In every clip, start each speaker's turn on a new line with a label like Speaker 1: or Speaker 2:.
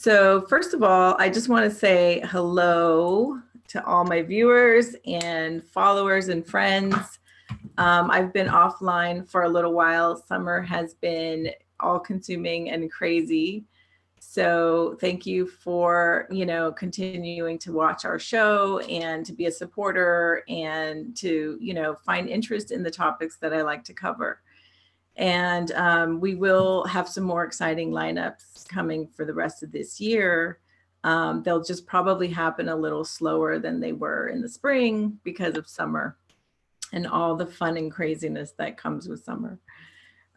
Speaker 1: So first of all, I just want to say hello to all my viewers and followers and friends. I've been offline for a little while. Summer has been all-consuming and crazy. So thank you for, continuing to watch our show and to be a supporter and to, find interest in the topics that I like to cover. And we will have some more exciting lineups coming for the rest of this year. They'll just probably happen a little slower than they were in the spring because of summer and all the fun and craziness that comes with summer.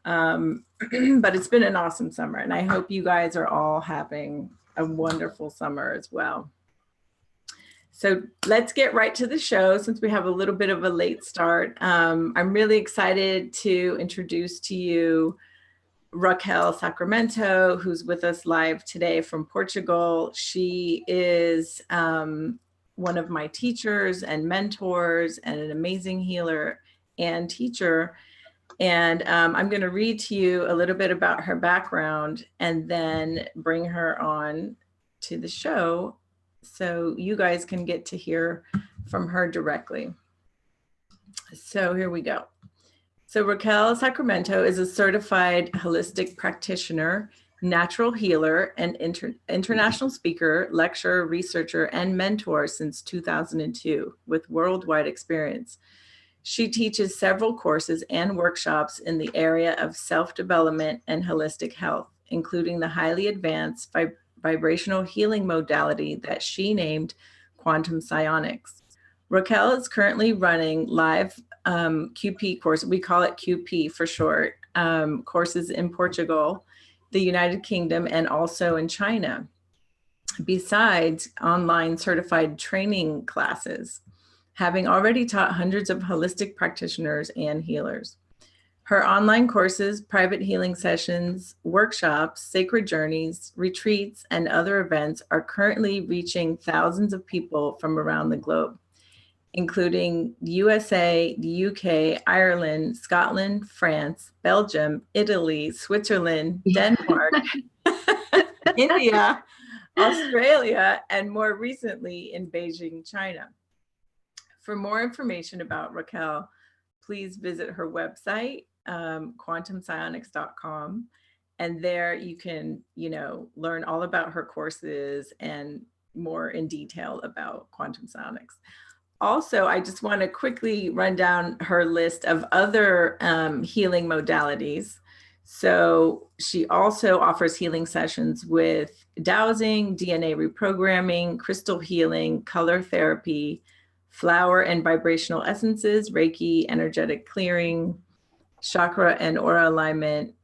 Speaker 1: But it's been an awesome summer, and I hope you guys are all having a wonderful summer as well. So let's get right to the show since we have a little bit of a late start. I'm really excited to introduce to you Raquel Sacramento, who's with us live today from Portugal. She is one of my teachers and mentors and an amazing healer and teacher. And I'm going to read to you a little bit about her background and then bring her on to the show so you guys can get to hear from her directly. So here we go. So Raquel Sacramento is a certified holistic practitioner, natural healer, and international speaker, lecturer, researcher, and mentor since 2002 with worldwide experience. She teaches several courses and workshops in the area of self-development and holistic health, including the highly advanced vibrational healing modality that she named Quantum Psionics. Raquel is currently running live QP courses, we call it QP for short, courses in Portugal, the United Kingdom, and also in China, besides online certified training classes, having already taught hundreds of holistic practitioners and healers. Her online courses, private healing sessions, workshops, sacred journeys, retreats, and other events are currently reaching thousands of people from around the globe, including USA, the UK, Ireland, Scotland, France, Belgium, Italy, Switzerland, Denmark, India, Australia, and more recently in Beijing, China. For more information about Raquel, please visit her website, quantumpsionics.com. And there you can, learn all about her courses and more in detail about quantum psionics. Also, I just want to quickly run down her list of other healing modalities. So she also offers healing sessions with dowsing, DNA reprogramming, crystal healing, color therapy, flower and vibrational essences, Reiki, energetic clearing, chakra and aura alignment,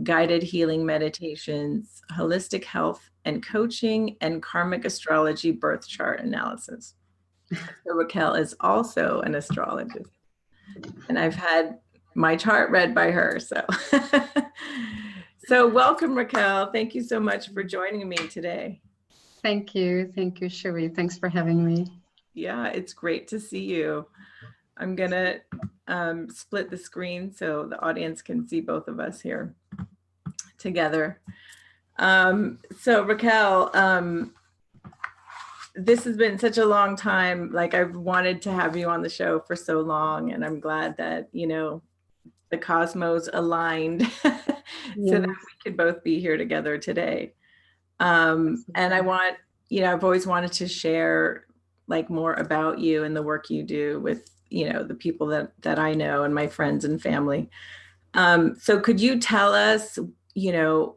Speaker 1: guided healing meditations, holistic health and coaching, and karmic astrology birth chart analysis. So Raquel is also an astrologist, and I've had my chart read by her. So welcome, Raquel. Thank you so much for joining me today.
Speaker 2: Thank you, Cheri. Thanks for having me.
Speaker 1: Yeah, it's great to see you. I'm gonna split the screen so the audience can see both of us here together. So Raquel, this has been such a long time. Like, I've wanted to have you on the show for so long, and I'm glad that, the cosmos aligned so that we could both be here together today. And I want, I've always wanted to share more about you and the work you do with, the people that I know and my friends and family. So could you tell us,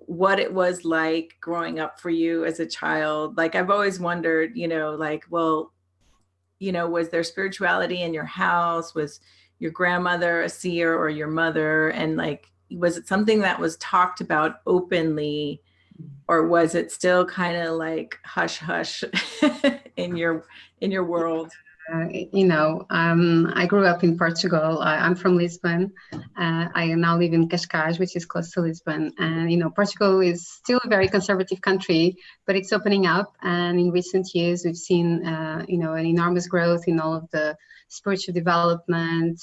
Speaker 1: what it was like growing up for you as a child? Like, I've always wondered, was there spirituality in your house? Was your grandmother a seer or your mother? And was it something that was talked about openly, or was it still kind of hush hush in your world?
Speaker 2: I grew up in Portugal. I'm from Lisbon. I now live in Cascais, which is close to Lisbon. And, Portugal is still a very conservative country, but it's opening up. And in recent years, we've seen, an enormous growth in all of the spiritual development,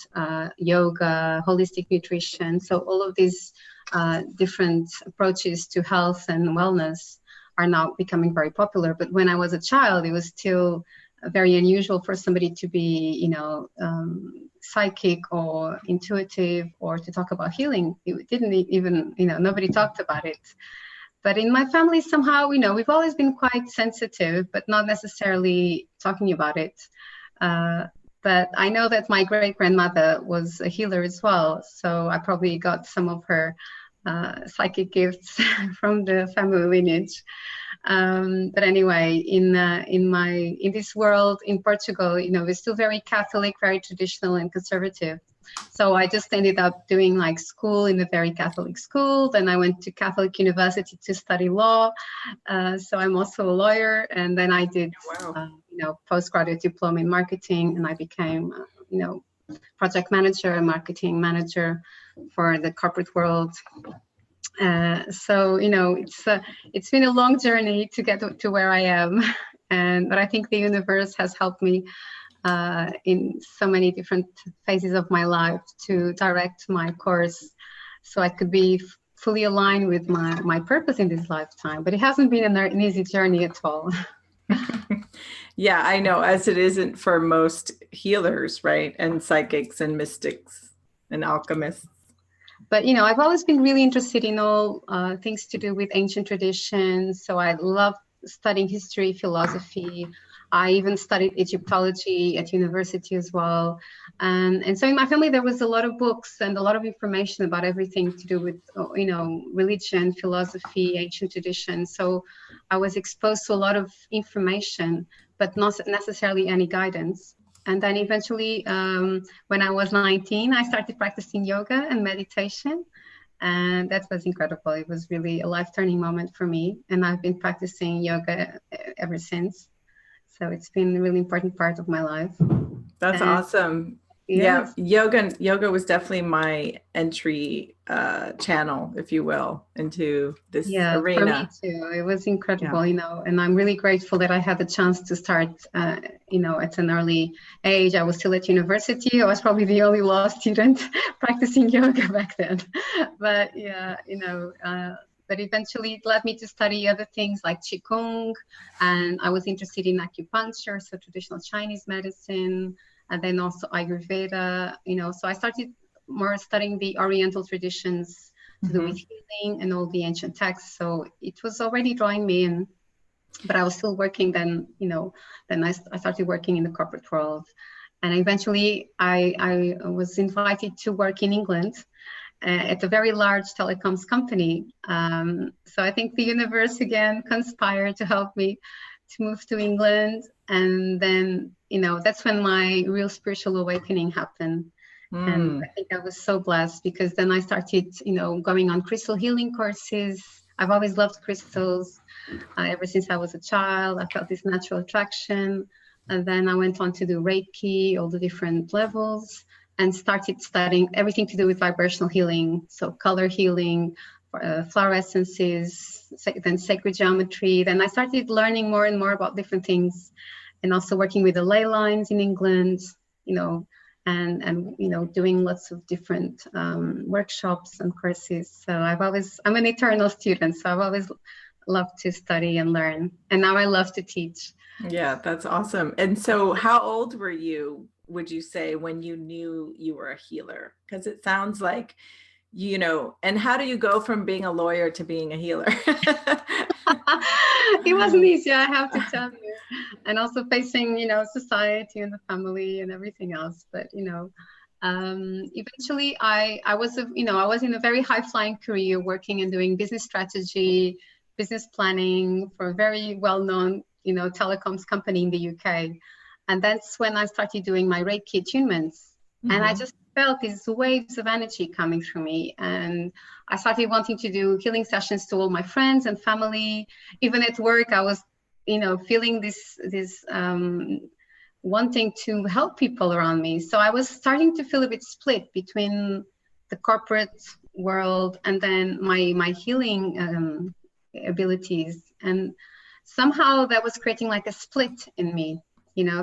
Speaker 2: yoga, holistic nutrition. So all of these different approaches to health and wellness are now becoming very popular. But when I was a child, it was still very unusual for somebody to be, psychic or intuitive or to talk about healing. It didn't even, nobody talked about it. But in my family, somehow, we've always been quite sensitive, but not necessarily talking about it. But I know that my great-grandmother was a healer as well. So I probably got some of her psychic gifts from the family lineage. But anyway, in this world in Portugal, it's still very Catholic, very traditional and conservative. So I just ended up doing like school in a very Catholic school. Then I went to Catholic university to study law. So I'm also a lawyer. And then I did, postgraduate diploma in marketing, and I became, project manager and marketing manager for the corporate world. So it's been a long journey to get to where I am, but I think the universe has helped me in so many different phases of my life to direct my course, so I could be fully aligned with my purpose in this lifetime. But it hasn't been an easy journey at all.
Speaker 1: Yeah, I know, as it isn't for most healers, right? And psychics and mystics and alchemists.
Speaker 2: But, I've always been really interested in all things to do with ancient traditions. So I love studying history, philosophy. I even studied Egyptology at university as well. And so in my family, there was a lot of books and a lot of information about everything to do with, religion, philosophy, ancient traditions. So I was exposed to a lot of information, but not necessarily any guidance. And then eventually, when I was 19, I started practicing yoga and meditation. And that was incredible. It was really a life-turning moment for me. And I've been practicing yoga ever since. So it's been a really important part of my life.
Speaker 1: That's awesome.
Speaker 2: Yes.
Speaker 1: Yeah, yoga was definitely my entry channel, if you will, into this arena.
Speaker 2: For me too. It was incredible, and I'm really grateful that I had the chance to start, at an early age. I was still at university. I was probably the only law student practicing yoga back then. But but eventually it led me to study other things like Qigong, and I was interested in acupuncture, so traditional Chinese medicine, and then also Ayurveda, so I started more studying the Oriental traditions to do with healing and all the ancient texts. So it was already drawing me in, but I was still working then, then I started working in the corporate world. And eventually I was invited to work in England at a very large telecoms company. So I think the universe again conspired to help me to move to England. And then, that's when my real spiritual awakening happened. And I think I was so blessed because then I started, going on crystal healing courses. I've always loved crystals. Ever since I was a child, I felt this natural attraction. And then I went on to do Reiki, all the different levels, and started studying everything to do with vibrational healing. So color healing, flower essences, then sacred geometry. Then I started learning more and more about different things, and also working with the ley lines in England, and doing lots of different workshops and courses. So I'm an eternal student, so I've always loved to study and learn, and now I love to teach.
Speaker 1: Yeah, that's awesome. And so how old were you, would you say, when you knew you were a healer? Because it sounds like, and how do you go from being a lawyer to being a healer?
Speaker 2: It wasn't easy, I have to tell you. And also facing, society and the family and everything else. But, eventually I was in a very high flying career, working and doing business strategy, business planning for a very well-known, telecoms company in the UK. And that's when I started doing my Reiki attunements. And I just felt these waves of energy coming through me. And I started wanting to do healing sessions to all my friends and family. Even at work, I was, feeling this wanting to help people around me. So I was starting to feel a bit split between the corporate world and then my healing abilities. And somehow that was creating like a split in me.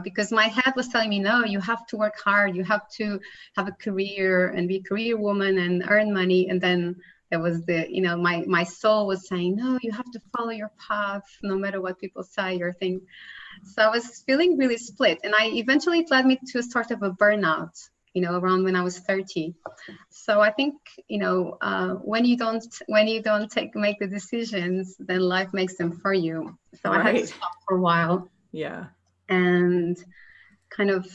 Speaker 2: Because my head was telling me, no, you have to work hard. You have to have a career and be a career woman and earn money. And then There was my soul was saying, no, you have to follow your path, no matter what people say or think. So I was feeling really split, and eventually it led me to a sort of a burnout, around when I was 30. So I think, when you don't make the decisions, then life makes them for you. So I had to stop for a while.
Speaker 1: Yeah.
Speaker 2: And kind of,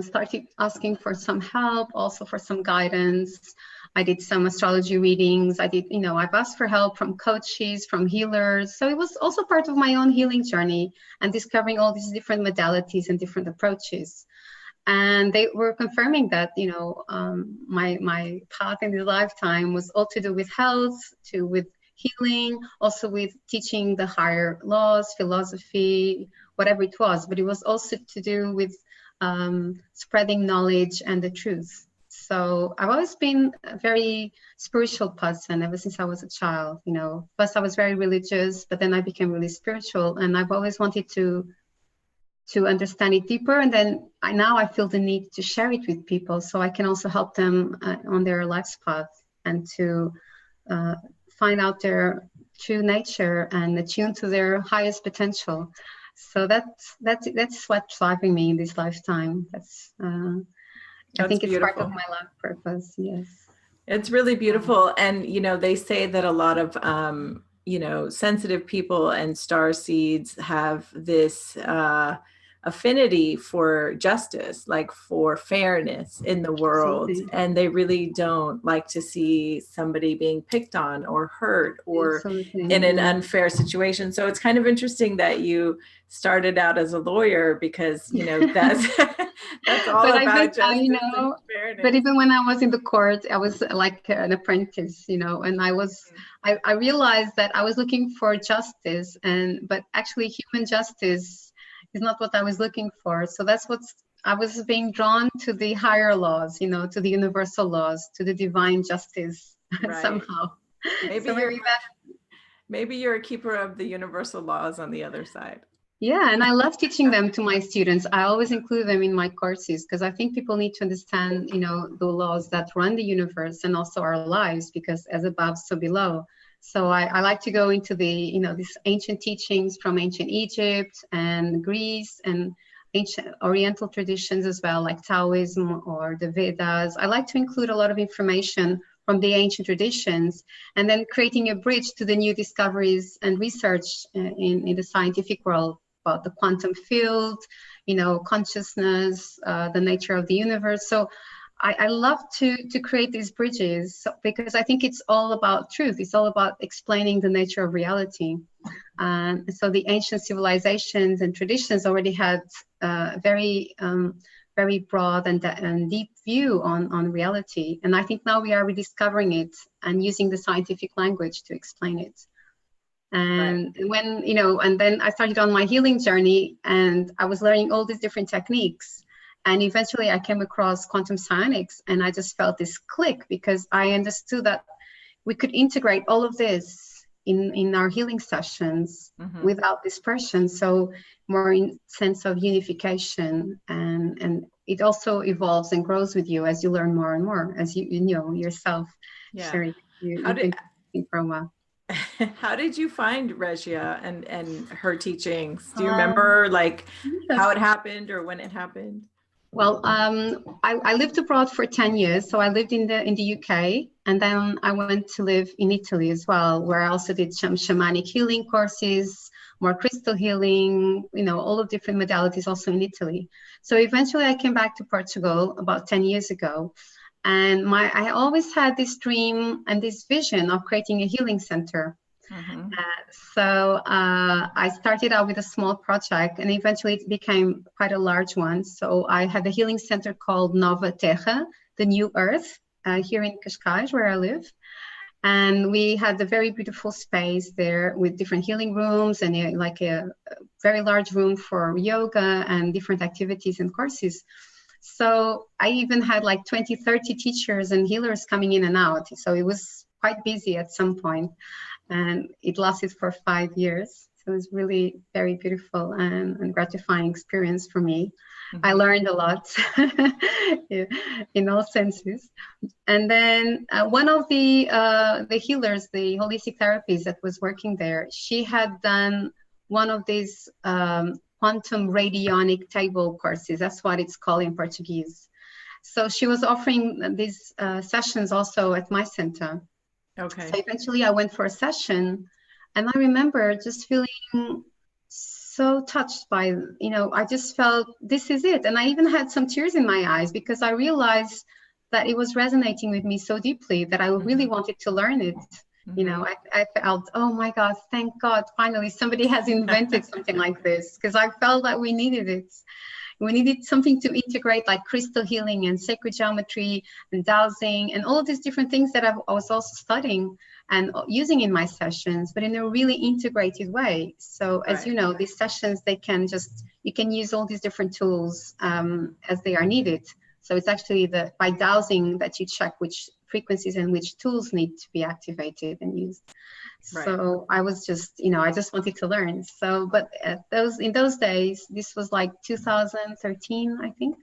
Speaker 2: started asking for some help, also for some guidance. I did some astrology readings. I've asked for help from coaches, from healers. So it was also part of my own healing journey and discovering all these different modalities and different approaches. And they were confirming that, my path in this lifetime was all to do with health, with healing, also with teaching the higher laws, philosophy, whatever it was. But it was also to do with spreading knowledge and the truth. So I've always been a very spiritual person ever since I was a child. First I was very religious, but then I became really spiritual, and I've always wanted to understand it deeper. And then now I feel the need to share it with people, so I can also help them on their life's path, and to find out their true nature and attune to their highest potential. So that's what's driving me in this lifetime. I think it's
Speaker 1: beautiful.
Speaker 2: part of my life purpose. Yes.
Speaker 1: It's really beautiful. And, they say that a lot of, sensitive people and star seeds have this affinity for justice, like for fairness in the world. Absolutely. And they really don't like to see somebody being picked on or hurt or Absolutely. In an unfair situation. So it's kind of interesting that you started out as a lawyer, because, that's all about justice and fairness.
Speaker 2: But even when I was in the court, I was like an apprentice, and I realized that I was looking for justice, but actually human justice is not what I was looking for. So I was being drawn to the higher laws, to the universal laws, to the divine justice. Right. Somehow.
Speaker 1: Maybe you're a keeper of the universal laws on the other side.
Speaker 2: Yeah, and I love teaching them to my students. I always include them in my courses, because I think people need to understand, the laws that run the universe and also our lives, because as above, so below. So I like to go into the, these ancient teachings from ancient Egypt and Greece and ancient Oriental traditions as well, like Taoism or the Vedas. I like to include a lot of information from the ancient traditions, and then creating a bridge to the new discoveries and research in the scientific world about the quantum field, consciousness, the nature of the universe. So I love to create these bridges, because I think it's all about truth. It's all about explaining the nature of reality. So the ancient civilizations and traditions already had very broad and deep view on reality. And I think now we are rediscovering it and using the scientific language to explain it. And when, and then I started on my healing journey, and I was learning all these different techniques. And eventually I came across quantum psionics, and I just felt this click, because I understood that we could integrate all of this in our healing sessions without dispersion. So more in sense of unification, and it also evolves and grows with you as you learn more and more, as you know yourself. Yeah. Cheri, you've been teaching for a while.
Speaker 1: How did you find Regia and her teachings? Do you remember how it happened or when it happened?
Speaker 2: Well, I lived abroad for 10 years. So I lived in the UK, and then I went to live in Italy as well, where I also did some shamanic healing courses, more crystal healing, all of different modalities also in Italy. So eventually I came back to Portugal about 10 years ago. And I always had this dream and this vision of creating a healing center. So I started out with a small project, and eventually it became quite a large one. So I had a healing center called Nova Terra, the New Earth, here in Cascais, where I live. And we had a very beautiful space there with different healing rooms and a very large room for yoga and different activities and courses. So I even had 20, 30 teachers and healers coming in and out. So it was quite busy at some point, and it lasted for 5 years. So it was really very beautiful and gratifying experience for me.
Speaker 1: Mm-hmm.
Speaker 2: I learned a lot in all senses. And then one of the healers, the holistic therapies that was working there, she had done one of these quantum radionic table courses. That's what it's called in Portuguese. So she was offering these sessions also at my center.
Speaker 1: Okay.
Speaker 2: So eventually I went for a session, and I remember just feeling so touched by, I just felt this is it. And I even had some tears in my eyes because I realized that it was resonating with me so deeply that I really wanted to learn it.
Speaker 1: Mm-hmm.
Speaker 2: I felt, oh my God, thank God, finally somebody has invented something like this, because I felt that we needed it. We needed something to integrate like crystal healing and sacred geometry and dowsing and all of these different things that I was also studying and using in my sessions, but in a really integrated way. So as you know, these sessions, you can use all these different tools as they are needed. So it's actually by dowsing that you check which frequencies and which tools need to be activated and used. Right. So I was just, I just wanted to learn. So, but in those days, this was like 2013, I think.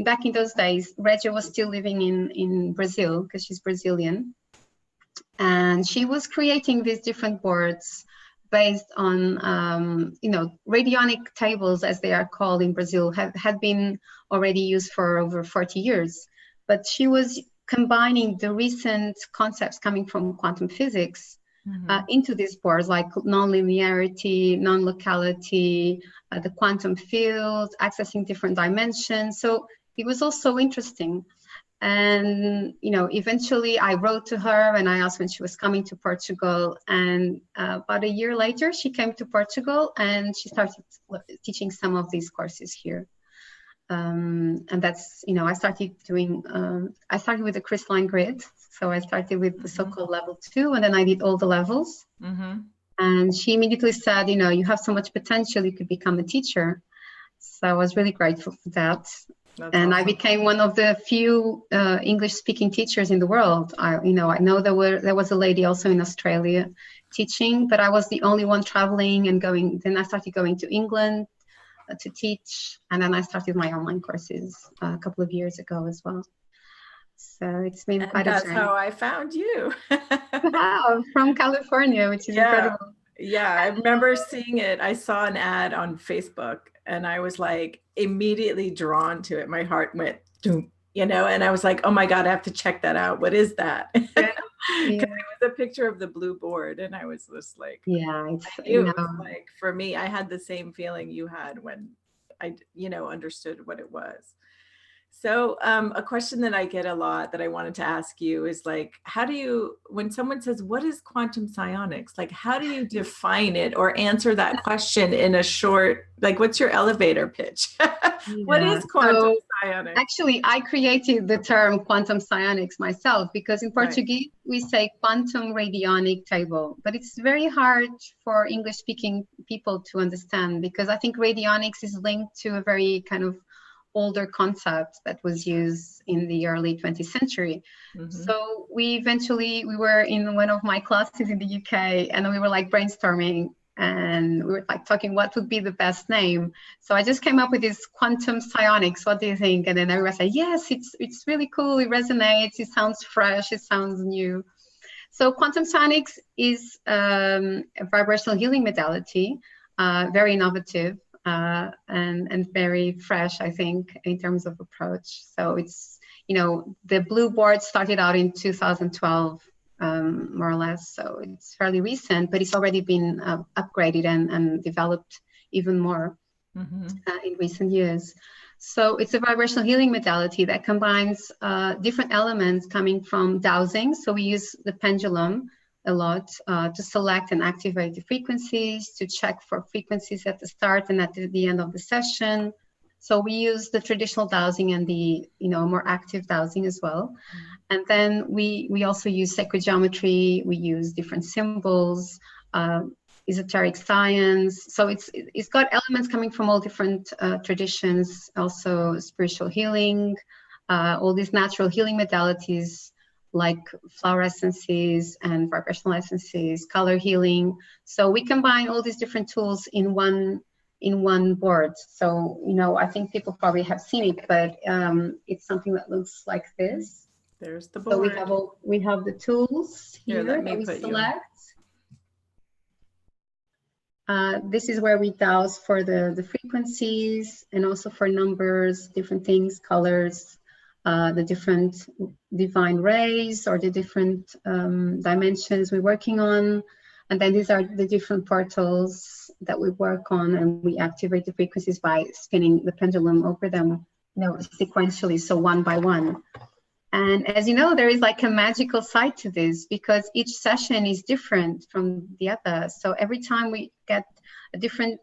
Speaker 2: Back in those days, Regia was still living in Brazil because she's Brazilian. And she was creating these different boards based on, radionic tables, as they are called in Brazil, had been already used for over 40 years. But she was combining the recent concepts coming from quantum physics into these boards, like non-linearity, non-locality, the quantum field, accessing different dimensions. So it was also interesting. And, eventually I wrote to her and I asked when she was coming to Portugal. And about a year later, she came to Portugal and she started teaching some of these courses here. And that's, I started with the crystalline grid. So I started with the so-called level 2, and then I did all the levels. And she immediately said, you have so much potential, you could become a teacher. So I was really grateful for that. That's awesome. I became one of the few English-speaking teachers in the world. I know there was a lady also in Australia teaching, but I was the only one traveling and going. Then I started going to England to teach, and then I started my online courses a couple of years ago as well. So it's been quite a journey.
Speaker 1: That's how I found you.
Speaker 2: Wow, from California, which is incredible.
Speaker 1: Yeah, I remember seeing it. I saw an ad on Facebook and I was like immediately drawn to it. My heart went, doom, and I was like, oh my God, I have to check that out. What is that? Because it was a picture of the blue board and I was just like, it was like, for me, I had the same feeling you had when I, understood what it was. So a question that I get a lot that I wanted to ask you is like, when someone says, what is quantum psionics? Like, how do you define it or answer that question in a short, like, what's your elevator pitch? What is quantum psionics?
Speaker 2: Actually, I created the term quantum psionics myself because in Portuguese, we say quantum radionic table, but it's very hard for English speaking people to understand because I think radionics is linked to a very kind of older concept that was used in the early 20th century. So we were in one of my classes in the UK and we were like brainstorming and we were like talking what would be the best name. So I just came up with this quantum psionics. What do you think? And then everyone said, yes, it's really cool. It resonates. It sounds fresh. It sounds new. So quantum psionics is a vibrational healing modality, very innovative. And very fresh, I think, in terms of approach. So it's, the blue board started out in 2012, more or less. So it's fairly recent, but it's already been upgraded and developed even more in recent years. So it's a vibrational healing modality that combines different elements coming from dowsing. So we use the pendulum a lot to select and activate the frequencies, to check for frequencies at the start and at the end of the session. So we use the traditional dowsing and the more active dowsing as well. And then we also use sacred geometry. We use different symbols, esoteric science. So it's got elements coming from all different traditions, also spiritual healing, all these natural healing modalities. like flower essences and vibrational essences, color healing. So we combine all these different tools in one board. So, you know, I think people probably have seen it, but it's something that looks like this.
Speaker 1: There's the board.
Speaker 2: So we have the tools here
Speaker 1: let me
Speaker 2: that we
Speaker 1: put
Speaker 2: select. This is where we dowse for the frequencies and also for numbers, different things, colors, the different divine rays or the different dimensions we're working on. And then these are the different portals that we work on, and we activate the frequencies by spinning the pendulum over them, you know, sequentially, so one by one. And as you know, there is like a magical side to this because each session is different from the other. So every time we get a different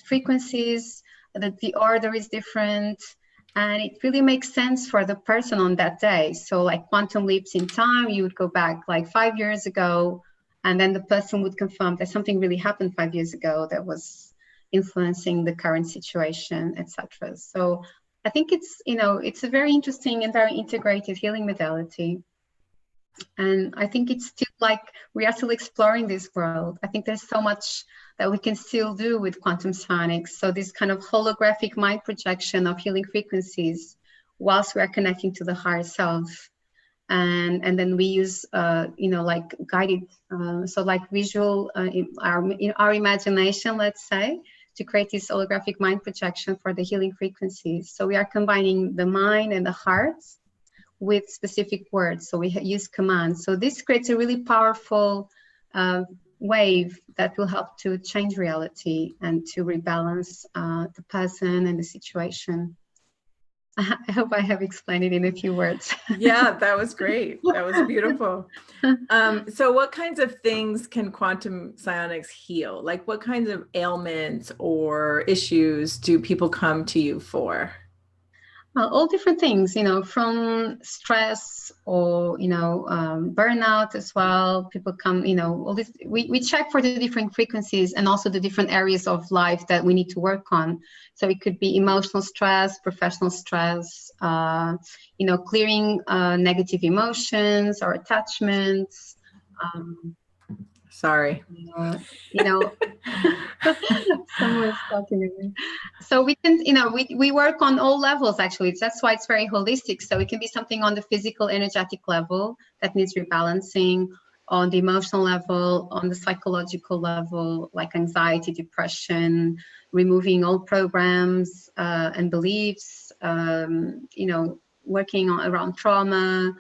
Speaker 2: frequencies, the order is different, and it really makes sense for the person on that day. So like quantum leaps in time, you would go back like 5 years ago, and then the person would confirm that something really happened 5 years ago that was influencing the current situation, etc. So I think it's, you know, it's a very interesting and very integrated healing modality. And I think it's still like, we are still exploring this world. I think there's so much that we can still do with quantum psionics. So this kind of holographic mind projection of healing frequencies whilst we are connecting to the higher self. And then we use, you know, like guided, so like visual, in our imagination, let's say, to create this holographic mind projection for the healing frequencies. So we are combining the mind and the heart with specific words. So we use commands. So this creates a really powerful wave that will help to change reality and to rebalance the person and the situation. I hope I have explained it in a few words.
Speaker 1: Yeah, that was great. That was beautiful. So what kinds of things can quantum psionics heal? Like what kinds of ailments or issues do people come to you for?
Speaker 2: All different things, you know, from stress or, you know, burnout as well. People come, you know, all this, we check for the different frequencies and also the different areas of life that we need to work on. So it could be emotional stress, professional stress, you know, clearing negative emotions or attachments.
Speaker 1: Sorry.
Speaker 2: You know, someone's talking to me. So we can, you know, we work on all levels actually. That's why it's very holistic. So it can be something on the physical, energetic level that needs rebalancing, on the emotional level, on the psychological level, like anxiety, depression, removing old programs and beliefs, you know, working on around trauma,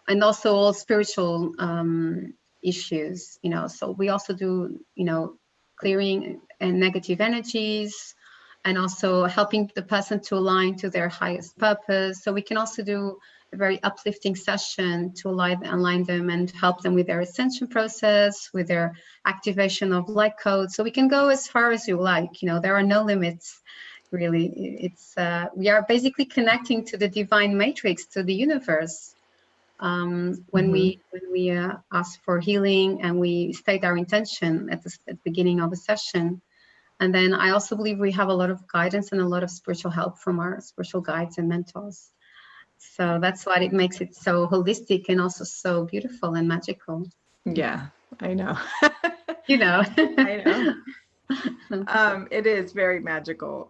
Speaker 2: and also all spiritual issues, you know. So we also do, you know, clearing and negative energies and also helping the person to align to their highest purpose. So we can also do a very uplifting session to align them and help them with their ascension process, with their activation of light code. So we can go as far as you like, you know, there are no limits really. It's we are basically connecting to the divine matrix, to the universe. When we ask for healing and we state our intention at the beginning of a session. And then I also believe we have a lot of guidance and a lot of spiritual help from our spiritual guides and mentors. So that's why it makes it so holistic and also so beautiful and magical.
Speaker 1: Yeah, I know.
Speaker 2: You know.
Speaker 1: I know. It is very magical.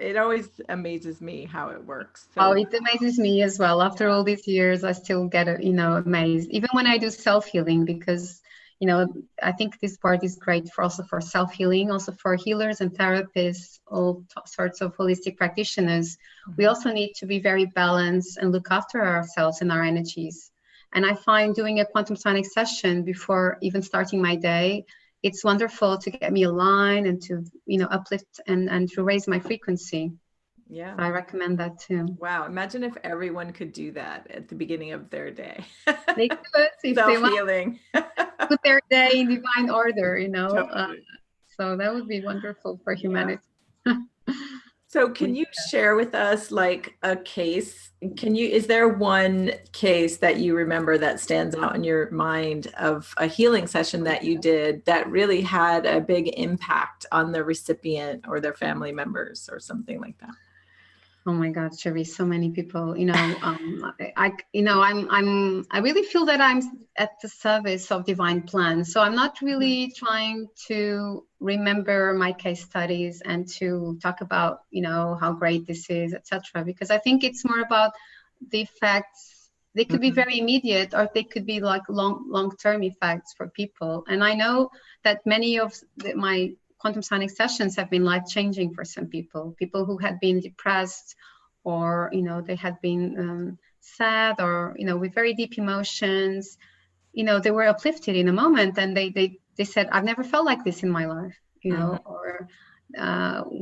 Speaker 1: It always amazes me how it works. So.
Speaker 2: Oh, it amazes me as well. After all these years, I still get, you know, amazed. Even when I do self-healing, because, you know, I think this part is great for also for self-healing, also for healers and therapists, all sorts of holistic practitioners. We also need to be very balanced and look after ourselves and our energies. And I find doing a quantum psionic session before even starting my day, it's wonderful to get me aligned and to, you know, uplift and to raise my frequency.
Speaker 1: Yeah.
Speaker 2: So I recommend that too.
Speaker 1: Wow. Imagine if everyone could do that at the beginning of their day.
Speaker 2: They could, if
Speaker 1: self-healing.
Speaker 2: Put their day in divine order, you know.
Speaker 1: Totally.
Speaker 2: So that would be wonderful for humanity.
Speaker 1: Yeah. So can you share with us like a case? Is there one case that you remember that stands out in your mind of a healing session that you did that really had a big impact on the recipient or their family members or something like that?
Speaker 2: Oh my God, Cheri, so many people, I really feel that I'm at the service of divine plan. So I'm not really trying to remember my case studies and to talk about, how great this is, etc. Because I think it's more about the effects. They could be very immediate, or they could be like long-term effects for people. And I know that many of my quantum psionics sessions have been life-changing for some people who had been depressed, or they had been sad, or with very deep emotions. They were uplifted in a moment, and they said, I've never felt like this in my life. Or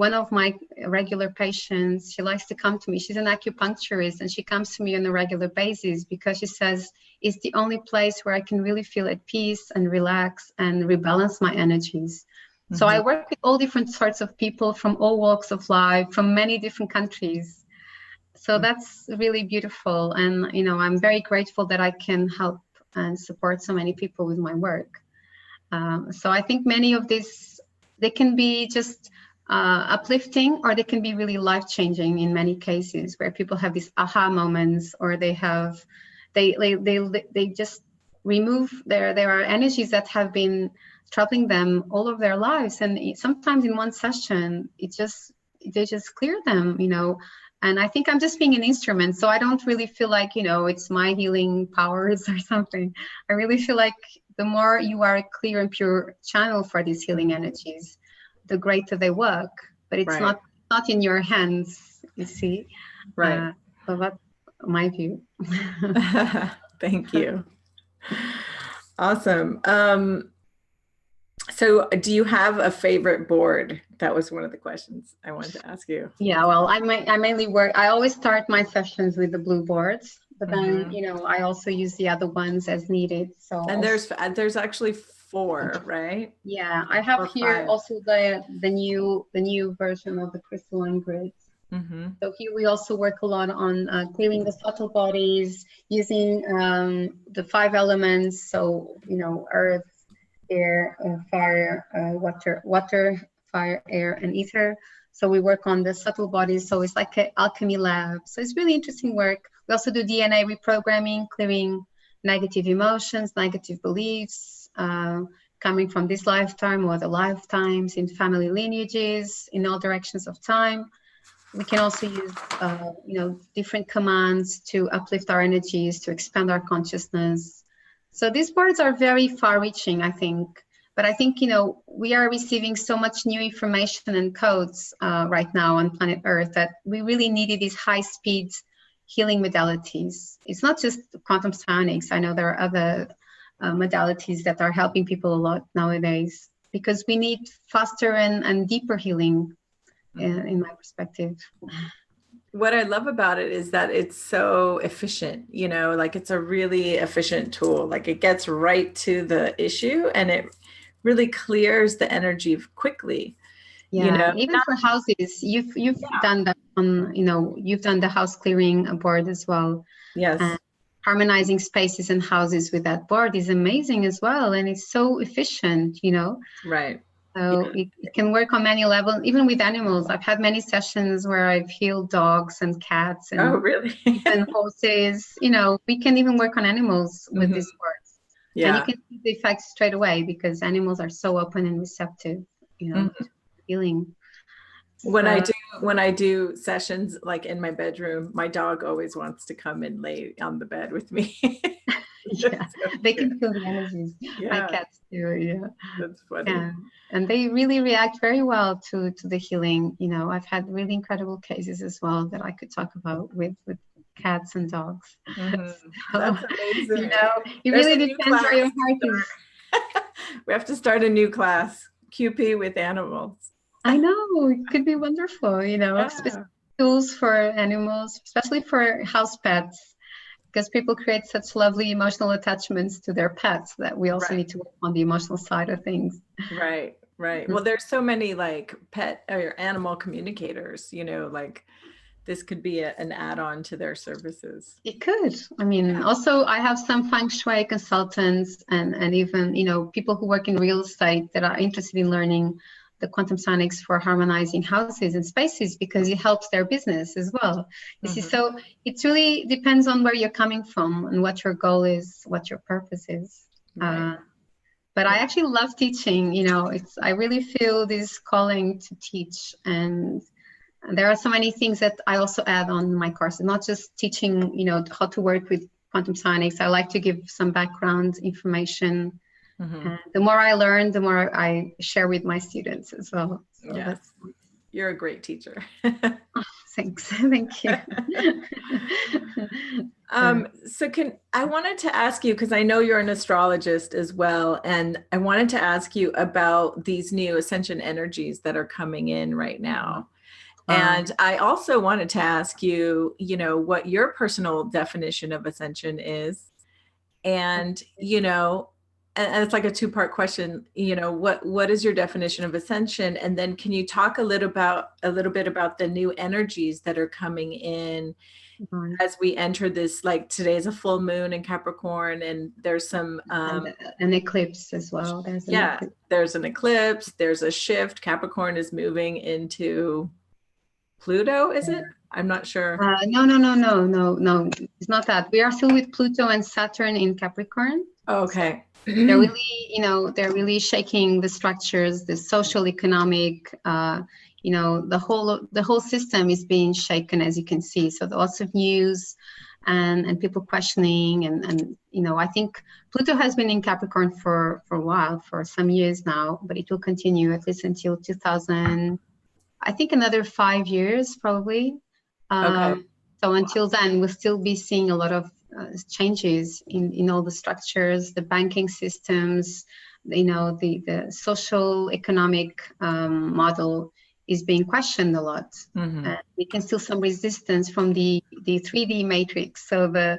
Speaker 2: one of my regular patients, she likes to come to me. She's an acupuncturist, and she comes to me on a regular basis because she says it's the only place where I can really feel at peace and relax and rebalance my energies. So I work with all different sorts of people from all walks of life, from many different countries. So that's really beautiful. And, I'm very grateful that I can help and support so many people with my work. So I think many of these, they can be just uplifting, or they can be really life-changing in many cases, where people have these aha moments, or they just remove their energies that have been troubling them all of their lives. And sometimes in one session, they just clear them, and I think I'm just being an instrument. So I don't really feel like, it's my healing powers or something. I really feel like the more you are a clear and pure channel for these healing energies, the greater they work. But it's not in your hands, you see.
Speaker 1: Right.
Speaker 2: So that's my view.
Speaker 1: Thank you. Awesome. So do you have a favorite board? That was one of the questions I wanted to ask you.
Speaker 2: Yeah, well, I mainly work, I always start my sessions with the blue boards, but then, I also use the other ones as needed. So,
Speaker 1: and there's actually 4, right?
Speaker 2: Yeah, I have here 5. Also the new version of the crystalline grids. So here we also work a lot on clearing the subtle bodies, using the 5 elements. So, earth, air, fire, water, fire, air, and ether. So we work on the subtle bodies. So it's like an alchemy lab. So it's really interesting work. We also do DNA reprogramming, clearing negative emotions, negative beliefs, coming from this lifetime or the lifetimes, in family lineages, in all directions of time. We can also use, different commands to uplift our energies, to expand our consciousness. So these boards are very far-reaching, I think. But I think, we are receiving so much new information and codes right now on planet Earth that we really needed these high-speed healing modalities. It's not just quantum psionics. I know there are other modalities that are helping people a lot nowadays, because we need faster and deeper healing, in my perspective.
Speaker 1: What I love about it is that it's so efficient, like it's a really efficient tool. Like it gets right to the issue, and it really clears the energy quickly.
Speaker 2: Yeah, even for houses, you've done that on, you've done the house clearing board as well.
Speaker 1: Yes.
Speaker 2: And harmonizing spaces and houses with that board is amazing as well, and it's so efficient,
Speaker 1: Right.
Speaker 2: So it can work on many levels, even with animals. I've had many sessions where I've healed dogs and cats and
Speaker 1: really?
Speaker 2: even horses. We can even work on animals with these words.
Speaker 1: Yeah.
Speaker 2: And you can see the effects straight away, because animals are so open and receptive, to healing.
Speaker 1: When I do sessions, like in my bedroom, my dog always wants to come and lay on the bed with me.
Speaker 2: Yeah, they can feel the energies.
Speaker 1: Yeah.
Speaker 2: My cats do. Yeah,
Speaker 1: that's funny.
Speaker 2: Yeah. And they really react very well to the healing. I've had really incredible cases as well that I could talk about with cats and dogs.
Speaker 1: So,
Speaker 2: that's
Speaker 1: amazing.
Speaker 2: It really depends where your heart is.
Speaker 1: We have to start a new class, QP with animals.
Speaker 2: I know, it could be wonderful. Specific tools for animals, especially for house pets, because people create such lovely emotional attachments to their pets that we also need to work on the emotional side of things.
Speaker 1: Right. Well, there's so many like pet or animal communicators, like this could be an add-on to their services.
Speaker 2: It could. Also I have some feng shui consultants and even, people who work in real estate that are interested in learning the quantum psionics for harmonizing houses and spaces, because it helps their business as well. You see, so it really depends on where you're coming from and what your goal is, what your purpose is.
Speaker 1: Right.
Speaker 2: But I actually love teaching. You know, I really feel this calling to teach, and there are so many things that I also add on my course, not just teaching, you know, how to work with quantum psionics. I like to give some background information. And the more I learn, the more I share with my students as well. So
Speaker 1: yes, you're a great teacher.
Speaker 2: Thanks. Thank you.
Speaker 1: So I wanted to ask you, because I know you're an astrologist as well, and I wanted to ask you about these new ascension energies that are coming in right now. And I also wanted to ask you, you know, what your personal definition of ascension is. And, you know, and it's like a two-part question, you know, what is your definition of ascension? And then can you talk a little bit about the new energies that are coming in as we enter this, like today's a full moon in Capricorn, and there's some
Speaker 2: an eclipse as well.
Speaker 1: There's an eclipse, there's a shift. Capricorn is moving into Pluto, is it? I'm not sure.
Speaker 2: No. It's not that. We are still with Pluto and Saturn in Capricorn.
Speaker 1: Okay.
Speaker 2: They're really, you know, they're really shaking the structures, the social, economic, you know, the whole system is being shaken, as you can see. So lots of news and people questioning, and you know, I think Pluto has been in Capricorn for a while, for some years now, but it will continue at least until 2000. I think another 5 years probably.
Speaker 1: Okay.
Speaker 2: So until then, we'll still be seeing a lot of changes in all the structures, the banking systems, you know, the social economic model is being questioned a lot. We can still some resistance from the 3D matrix. So the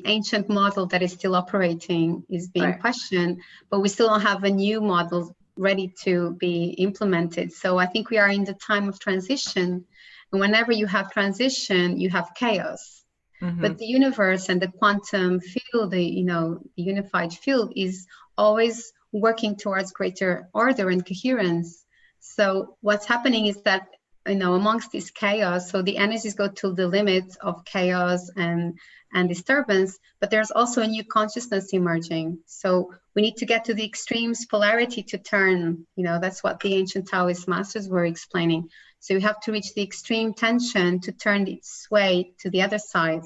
Speaker 2: ancient model that is still operating is being questioned, but we still don't have a new model ready to be implemented. So I think we are in the time of transition. And whenever you have transition, you have chaos. But the universe and the quantum field, the unified field, is always working towards greater order and coherence. So what's happening is that, you know, amongst this chaos, so the energies go to the limit of chaos and disturbance, but there's also a new consciousness emerging. So we need to get to the extremes polarity to turn, you know, that's what the ancient Taoist masters were explaining. So you have to reach the extreme tension to turn its way to the other side.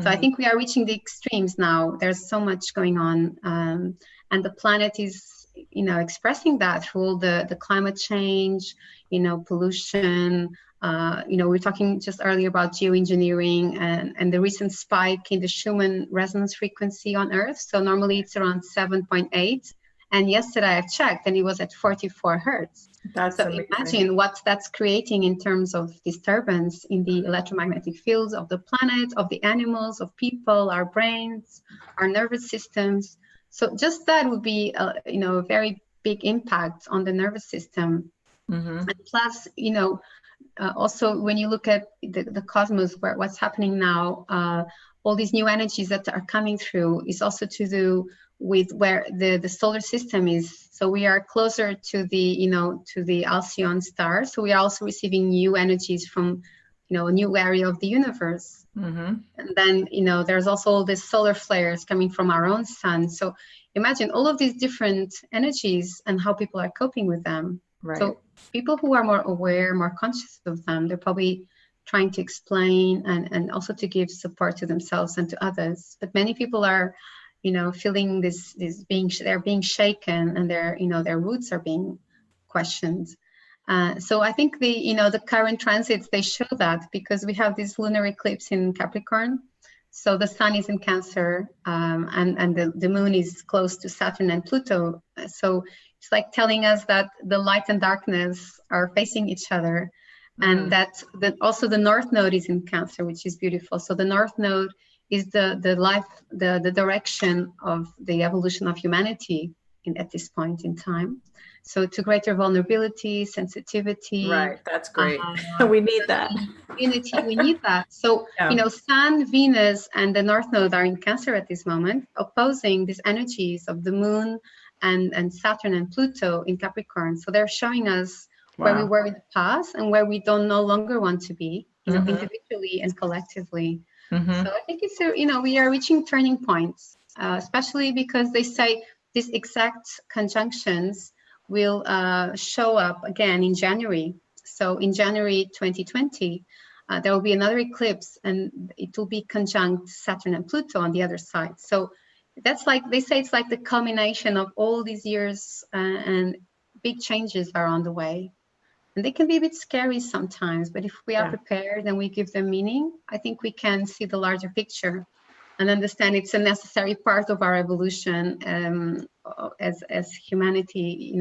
Speaker 2: So I think we are reaching the extremes now. There's so much going on, and the planet is, you know, expressing that through all the climate change, you know, pollution. You know, we were talking just earlier about geoengineering and the recent spike in the Schumann resonance frequency on Earth. So normally it's around 7.8. And yesterday I checked and it was at 44 hertz.
Speaker 1: That's
Speaker 2: so
Speaker 1: amazing.
Speaker 2: Imagine what that's creating in terms of disturbance in the electromagnetic fields of the planet, of the animals, of people, our brains, our nervous systems. So just that would be, you know, a very big impact on the nervous system. And plus, you know, also when you look at the cosmos, what's happening now, all these new energies that are coming through is also to do with where the solar system is. So we are closer to the, you know, to the Alcyon star. So we are also receiving new energies from, you know, a new area of the universe. And then, you know, there's also all these solar flares coming from our own sun. So imagine all of these different energies and how people are coping with them. So people who are more aware, more conscious of them, they're probably trying to explain and also to give support to themselves and to others. But many people are, you know, feeling this they're being shaken, and their, you know, their roots are being questioned. So I think the current transits, they show that, because we have this lunar eclipse in Capricorn. So the sun is in Cancer, and the moon is close to Saturn and Pluto. So it's like telling us that the light and darkness are facing each other, and that also the North Node is in Cancer, which is beautiful. So the North Node is the direction of the evolution of humanity at this point in time. So to greater vulnerability, sensitivity.
Speaker 1: Right, that's great. We need that.
Speaker 2: Unity, we need that. So, you know, Sun, Venus, and the North Node are in Cancer at this moment, opposing these energies of the moon and Saturn and Pluto in Capricorn. So they're showing us where we were in the past and where we don't no longer want to be, individually and collectively. So I think it's, we are reaching turning points, especially because they say these exact conjunctions will show up again in January. So in January 2020, there will be another eclipse, and it will be conjunct Saturn and Pluto on the other side. So that's like, they say it's like the culmination of all these years, and big changes are on the way. And they can be a bit scary sometimes, but if we are prepared and we give them meaning, I think we can see the larger picture and understand it's a necessary part of our evolution, as humanity,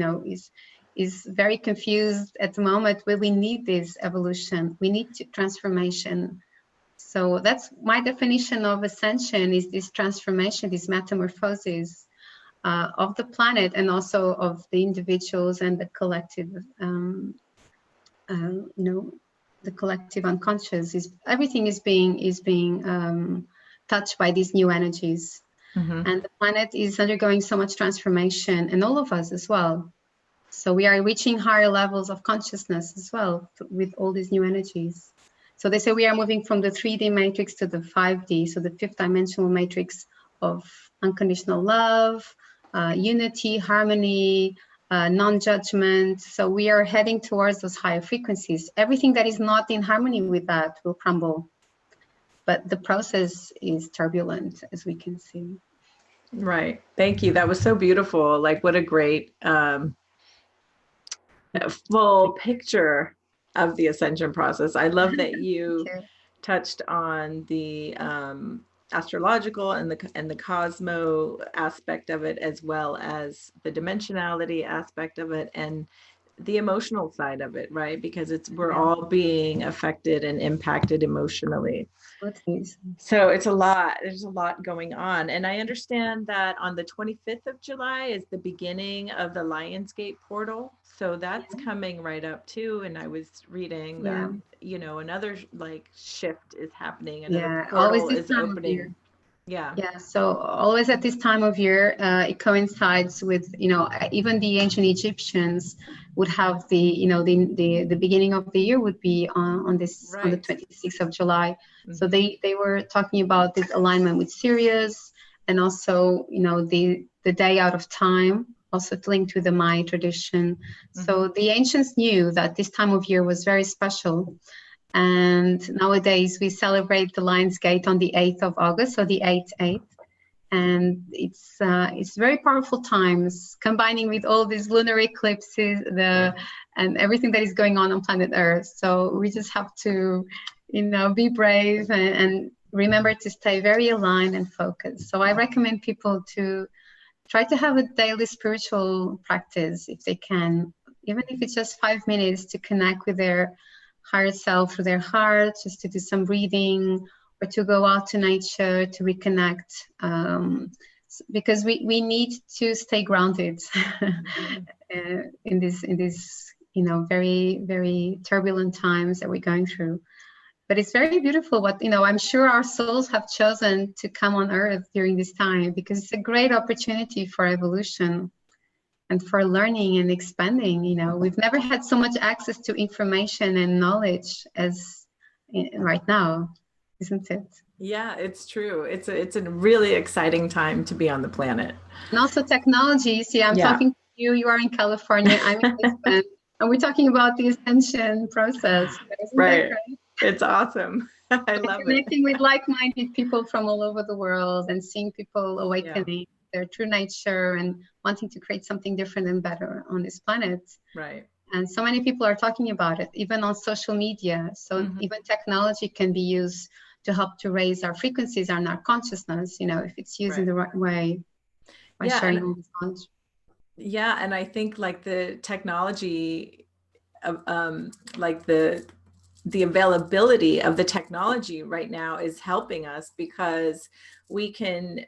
Speaker 2: is very confused at the moment, where we need this evolution, we need transformation. So that's my definition of ascension, is this transformation, this metamorphosis of the planet, and also of the individuals and the collective, the collective unconscious. Everything is being touched by these new energies. And the planet is undergoing so much transformation, and all of us as well. So we are reaching higher levels of consciousness as well with all these new energies. So they say we are moving from the 3D matrix to the 5D, so the fifth dimensional matrix of unconditional love, unity, harmony, non-judgment. So we are heading towards those higher frequencies. Everything that is not in harmony with that will crumble. But the process is turbulent, as we can see.
Speaker 1: Right. Thank you. That was so beautiful. Like, what a great full picture of the ascension process. I love that you touched on the astrological and the cosmo aspect of it, as well as the dimensionality aspect of it, and the emotional side of it, right? Because we're all being affected and impacted emotionally. So it's a lot. There's a lot going on. And I understand that on the 25th of July is the beginning of the Lionsgate portal. So that's coming right up too. And I was reading that, another like shift is happening. Another portal is opening. Yeah. So
Speaker 2: always at this time of year, it coincides with, even the ancient Egyptians would have the beginning of the year would be on the 26th of July. So they were talking about this alignment with Sirius, and also, the day out of time, also linked to the Maya tradition. So the ancients knew that this time of year was very special. And nowadays we celebrate the Lionsgate on the 8th of August, so the 8/8. And it's very powerful times, combining with all these lunar eclipses, and everything that is going on planet Earth. So we just have to, be brave and remember to stay very aligned and focused. So I recommend people to try to have a daily spiritual practice if they can, even if it's just 5 minutes, to connect with their higher self through their heart, just to do some breathing, or to go out to nature to reconnect, because we need to stay grounded in this very, very turbulent times that we're going through. But it's very beautiful what, I'm sure our souls have chosen to come on Earth during this time, because it's a great opportunity for evolution and for learning and expanding. We've never had so much access to information and knowledge as right now, isn't it?
Speaker 1: Yeah, it's true. It's a really exciting time to be on the planet.
Speaker 2: And also technology. See, I'm talking to you. You are in California. I'm in Lisbon, and we're talking about the ascension process.
Speaker 1: Right. It's awesome. I love it.
Speaker 2: Connecting with like-minded people from all over the world, and seeing people awakening their true nature and wanting to create something different and better on this planet.
Speaker 1: Right.
Speaker 2: And so many people are talking about it, even on social media. So even technology can be used to help to raise our frequencies and our consciousness, if it's used in the right way, by sharing all this knowledge.
Speaker 1: Yeah, and I think like the technology, like the availability of the technology right now is helping us, because we can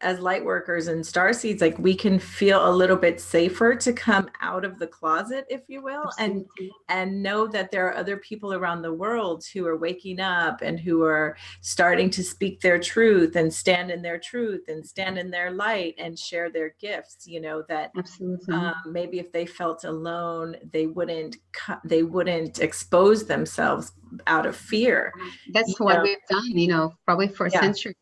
Speaker 1: as light workers and starseeds, like we can feel a little bit safer to come out of the closet, if you will, and know that there are other people around the world who are waking up and who are starting to speak their truth and stand in their truth and stand in their light and share their gifts, you know, that maybe if they felt alone, they wouldn't expose themselves out of fear.
Speaker 2: That's what we've done, you know, probably for centuries.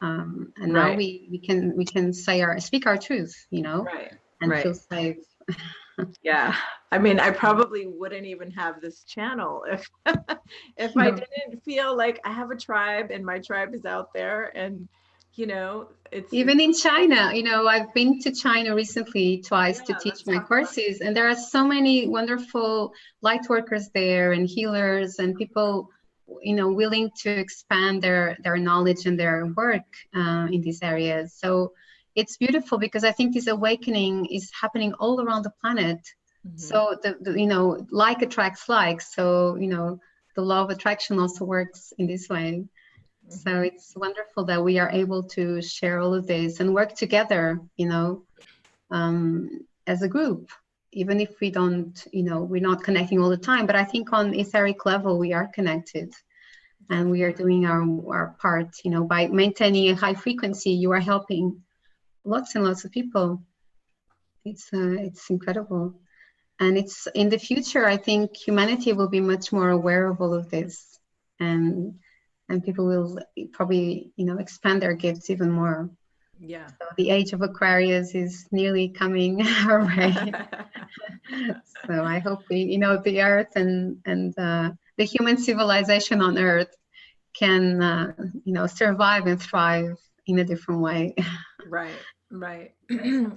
Speaker 2: And now we can speak our truth, you know, and feel safe.
Speaker 1: Yeah, I mean, I probably wouldn't even have this channel if I didn't feel like I have a tribe and my tribe is out there, and you know, it's
Speaker 2: even in China. You know, I've been to China recently twice to teach my courses, and there are so many wonderful light workers there and healers and people, you know, willing to expand their knowledge and their work in these areas. So it's beautiful because I think this awakening is happening all around the planet. So the you know, like attracts like. So, you know, the law of attraction also works in this way. So it's wonderful that we are able to share all of this and work together, you know, as a group, even if we don't, you know, we're not connecting all the time. But I think on etheric level, we are connected and we are doing our part, you know, by maintaining a high frequency. You are helping lots and lots of people. It's incredible. And it's in the future, I think humanity will be much more aware of all of this, and people will probably, you know, expand their gifts even more. Yeah. So the age of Aquarius is nearly coming our way. So I hope we, you know, the Earth and the human civilization on Earth can, you know, survive and thrive in a different way.
Speaker 1: Right.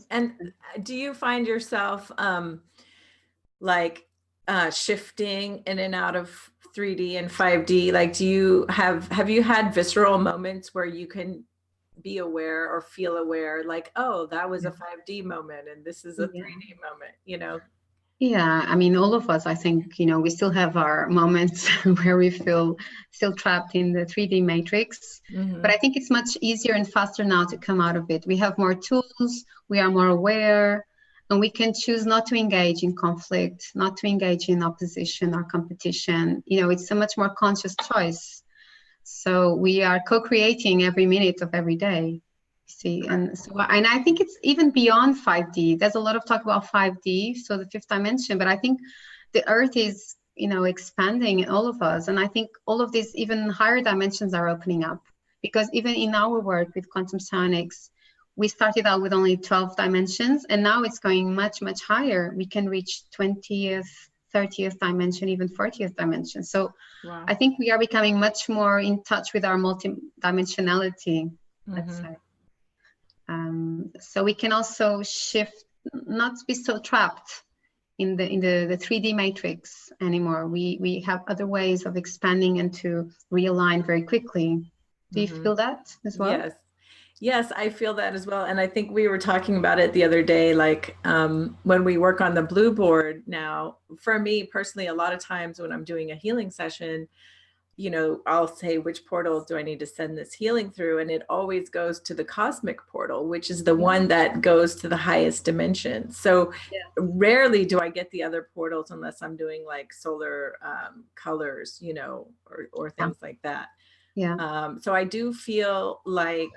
Speaker 1: And do you find yourself like shifting in and out of 3D and 5D? Like, have you had visceral moments where you can be aware or feel aware, like, oh, that was a 5D moment and this is a 3D moment, you know?
Speaker 2: Yeah, I mean, all of us, I think, you know, we still have our moments where we feel still trapped in the 3D matrix. But I think it's much easier and faster now to come out of it. We have more tools, we are more aware, and we can choose not to engage in conflict, not to engage in opposition or competition. You know, it's a much more conscious choice. So we are co-creating every minute of every day. See, and I think it's even beyond 5D. There's a lot of talk about 5D, so the fifth dimension, but I think the Earth is, you know, expanding in all of us. And I think all of these even higher dimensions are opening up, because even in our work with quantum psionics, we started out with only 12 dimensions, and now it's going much, much higher. We can reach 20th, 30th dimension, even 40th dimension. So I think we are becoming much more in touch with our multidimensionality, let's say. So we can also shift, not be so trapped in the 3D matrix anymore. We have other ways of expanding and to realign very quickly. Do you feel that as well?
Speaker 1: Yes, I feel that as well. And I think we were talking about it the other day, like when we work on the blue board now, for me personally, a lot of times when I'm doing a healing session, you know, I'll say, which portal do I need to send this healing through? And it always goes to the cosmic portal, which is the one that goes to the highest dimension. So rarely do I get the other portals unless I'm doing like solar colors, you know, or things like that. So I do feel like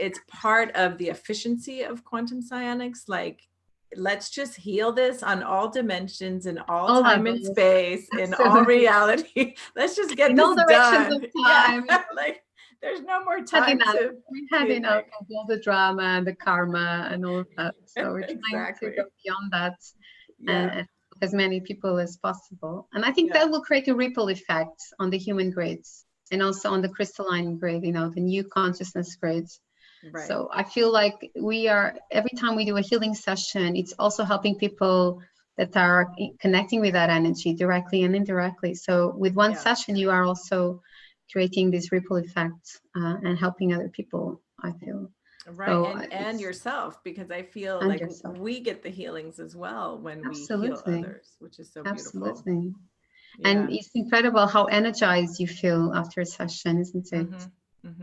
Speaker 1: it's part of the efficiency of quantum psionics. Like, let's just heal this on all dimensions, in all time and space, in all reality. Let's just get this done. Of time. Like, there's no more time.
Speaker 2: We had enough of all the drama and the karma and all of that. So we're trying to go beyond that and as many people as possible. And I think that will create a ripple effect on the human grids and also on the crystalline grid, you know, the new consciousness grids. So I feel like we are, every time we do a healing session, it's also helping people that are connecting with that energy directly and indirectly. So with one session, you are also creating this ripple effect and helping other people, I feel.
Speaker 1: So, and yourself, because I feel like we get the healings as well when we heal others, which is so beautiful.
Speaker 2: And it's incredible how energized you feel after a session, isn't it?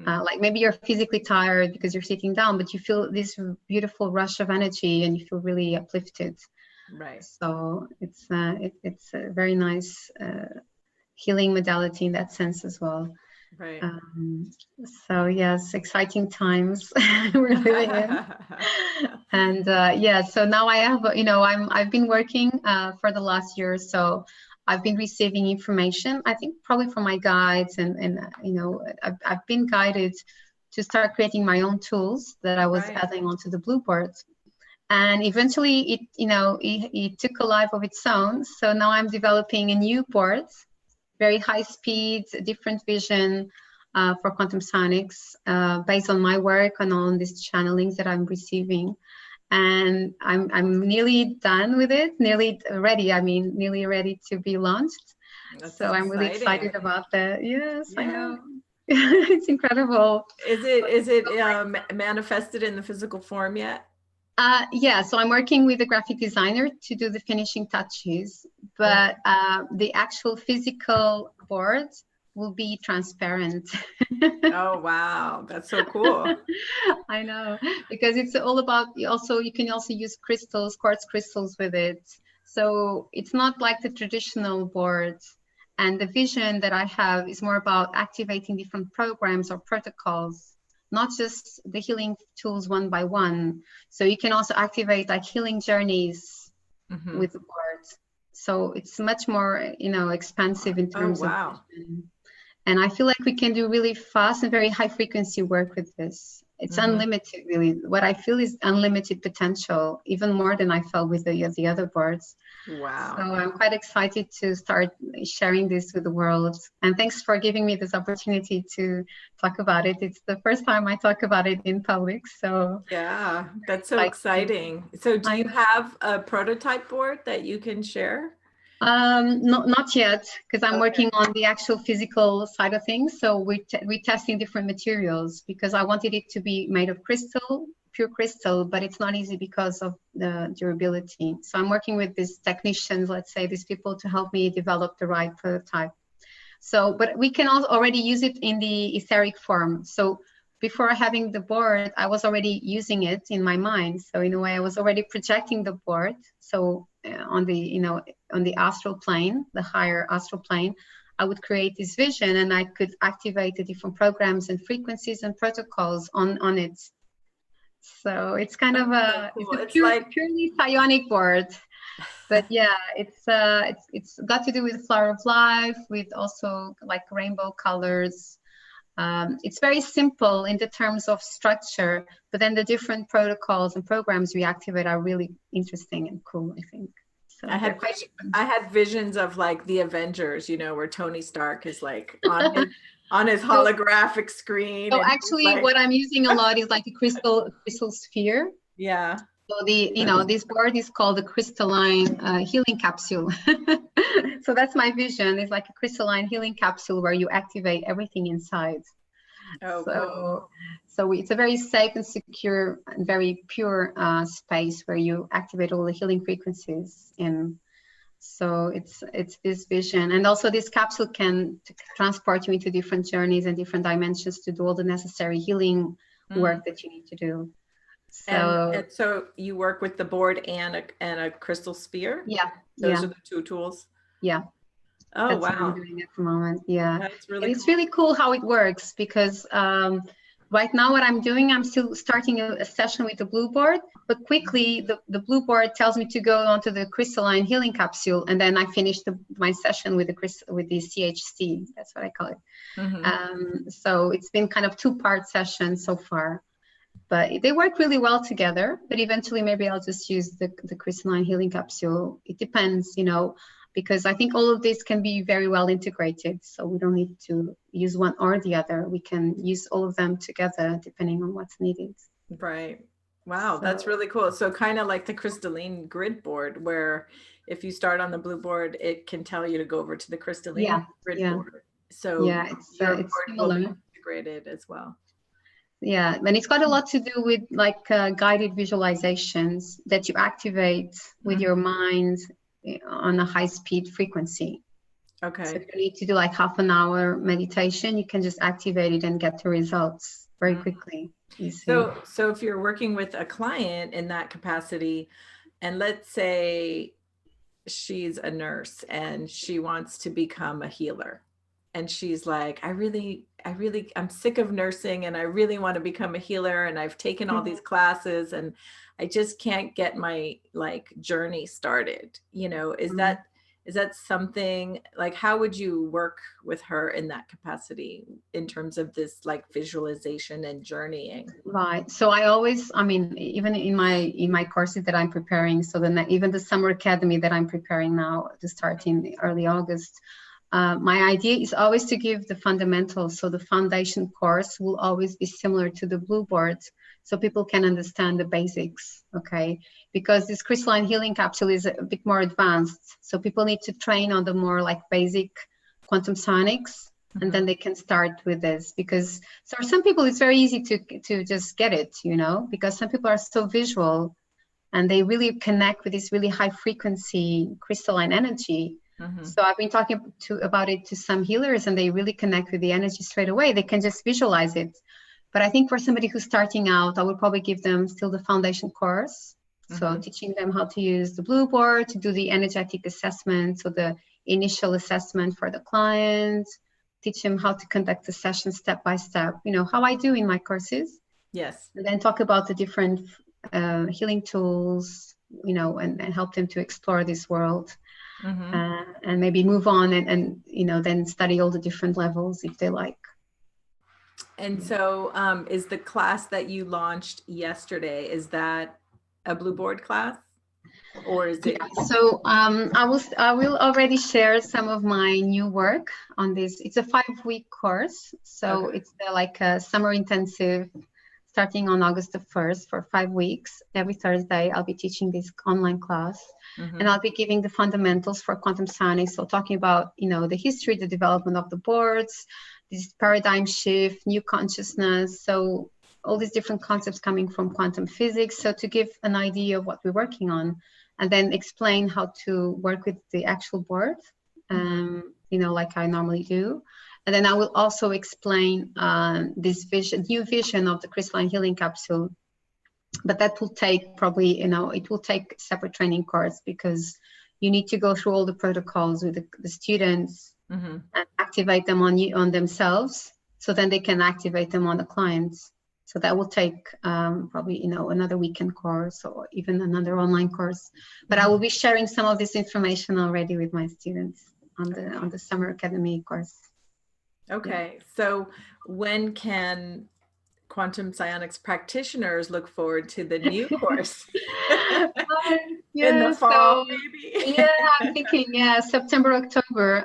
Speaker 2: Like maybe you're physically tired because you're sitting down, but you feel this beautiful rush of energy and you feel really uplifted.
Speaker 1: Right.
Speaker 2: So it's a very nice healing modality in that sense as well.
Speaker 1: Right.
Speaker 2: So yes, exciting times we're living in. And so now I have, I've been working for the last year or so. I've been receiving information, I think probably from my guides, and I've been guided to start creating my own tools that I was adding onto the blue board. And eventually it took a life of its own. So now I'm developing a new board, very high speed, different vision for quantum psionics, based on my work and on these channelings that I'm receiving. And I'm nearly done with it, nearly ready to be launched.
Speaker 1: That's
Speaker 2: so I'm really
Speaker 1: exciting.
Speaker 2: excited about that. Yes, yeah. I know. It's incredible.
Speaker 1: Is it manifested in the physical form yet?
Speaker 2: Yeah, so I'm working with a graphic designer to do the finishing touches, but the actual physical board will be transparent.
Speaker 1: Oh, wow. That's so cool.
Speaker 2: I know, because it's all about, you can also use crystals, quartz crystals with it. So it's not like the traditional board. And the vision that I have is more about activating different programs or protocols, not just the healing tools one by one. So you can also activate like healing journeys with the board. So it's much more, expansive in terms of vision. And I feel like we can do really fast and very high frequency work with this. It's unlimited, really. What I feel is unlimited potential, even more than I felt with the other boards.
Speaker 1: Wow.
Speaker 2: So I'm quite excited to start sharing this with the world. And thanks for giving me this opportunity to talk about it. It's the first time I talk about it in public. So
Speaker 1: yeah, that's so exciting. So do you have a prototype board that you can share?
Speaker 2: Not yet, because I'm working on the actual physical side of things. So we're testing different materials because I wanted it to be made of crystal, pure crystal, but it's not easy because of the durability. So I'm working with these technicians, let's say these people, to help me develop the right prototype. So, but we can also already use it in the etheric form. So before having the board, I was already using it in my mind. So in a way, I was already projecting the board. So on the astral plane, the higher astral plane, I would create this vision and I could activate the different programs and frequencies and protocols on it. So it's kind of purely psionic board. But yeah, it's got to do with flower of life, with also like rainbow colors. It's very simple in the terms of structure, but then the different protocols and programs we activate are really interesting and cool, I think. So
Speaker 1: I had visions of like the Avengers, where Tony Stark is like on his holographic screen.
Speaker 2: So actually what I'm using a lot is like a crystal sphere.
Speaker 1: Yeah.
Speaker 2: So this board is called the Crystalline Healing Capsule. So that's my vision. It's like a crystalline healing capsule where you activate everything inside. So it's a very safe and secure and very pure space where you activate all the healing frequencies. And so it's this vision. And also this capsule can transport you into different journeys and different dimensions to do all the necessary healing work that you need to do. So,
Speaker 1: and so you work with the board and a crystal sphere?
Speaker 2: Yeah.
Speaker 1: Those are the two tools?
Speaker 2: Yeah.
Speaker 1: Oh,
Speaker 2: that's
Speaker 1: wow.
Speaker 2: what I'm doing at the moment. Yeah.
Speaker 1: That's really
Speaker 2: It's really cool how it works because right now what I'm doing, I'm still starting a session with the blue board, but quickly the blue board tells me to go onto the crystalline healing capsule. And then I finish my session with the CHC. That's what I call it. So it's been kind of 2-part session so far. But they work really well together. But eventually, maybe I'll just use the crystalline healing capsule. It depends, because I think all of this can be very well integrated. So we don't need to use one or the other. We can use all of them together depending on what's needed.
Speaker 1: Right. Wow, that's really cool. So kind of like the crystalline grid board, where if you start on the blue board, it can tell you to go over to the crystalline grid board. So
Speaker 2: it's similar.
Speaker 1: Integrated as well.
Speaker 2: Yeah, and it's got a lot to do with like guided visualizations that you activate with your mind on a high speed frequency.
Speaker 1: Okay.
Speaker 2: So if you need to do like half an hour meditation, you can just activate it and get the results very quickly.
Speaker 1: So if you're working with a client in that capacity, and let's say she's a nurse and she wants to become a healer, and she's like, I'm sick of nursing and I really want to become a healer, and I've taken all these classes and I just can't get my like journey started. You know, is that something like, how would you work with her in that capacity in terms of this like visualization and journeying?
Speaker 2: Right. So I mean, even in my courses that I'm preparing, so even the summer academy that I'm preparing now to start in early August, my idea is always to give the fundamentals. So the foundation course will always be similar to the blue board, so people can understand the basics, okay? Because this crystalline healing capsule is a bit more advanced. So people need to train on the more like basic quantum psionics, and then they can start with this. Because for some people, it's very easy to just get it, you know, because some people are so visual and they really connect with this really high frequency crystalline energy. So I've been talking about it to some healers, and they really connect with the energy straight away. They can just visualize it. But I think for somebody who's starting out, I would probably give them still the foundation course. So teaching them how to use the blue board to do the energetic assessment. So the initial assessment for the client, teach them how to conduct the session step by step, you know, how I do in my courses.
Speaker 1: Yes.
Speaker 2: And then talk about the different healing tools, you know, and help them to explore this world. And maybe move on and you know, then study all the different levels if they like.
Speaker 1: And so is the class that you launched yesterday, is that a blue board class, or is it?
Speaker 2: Yeah, so I will already share some of my new work on this. It's a 5-week course, so it's like a summer intensive starting on August the 1st for 5 weeks. Every Thursday I'll be teaching this online class, and I'll be giving the fundamentals for quantum psionics. So talking about, you know, the history, the development of the boards, this paradigm shift, new consciousness. So all these different concepts coming from quantum physics. So to give an idea of what we're working on, and then explain how to work with the actual board, you know, like I normally do. And then I will also explain this new vision of the crystalline healing capsule. But that will take probably, you know, it will take separate training course, because you need to go through all the protocols with the students and activate them on themselves, so then they can activate them on the clients. So that will take probably, you know, another weekend course or even another online course. But I will be sharing some of this information already with my students on the Summer Academy course.
Speaker 1: Okay. So when can quantum psionics practitioners look forward to the new course? In the fall, maybe?
Speaker 2: Yeah, I'm thinking, September, October.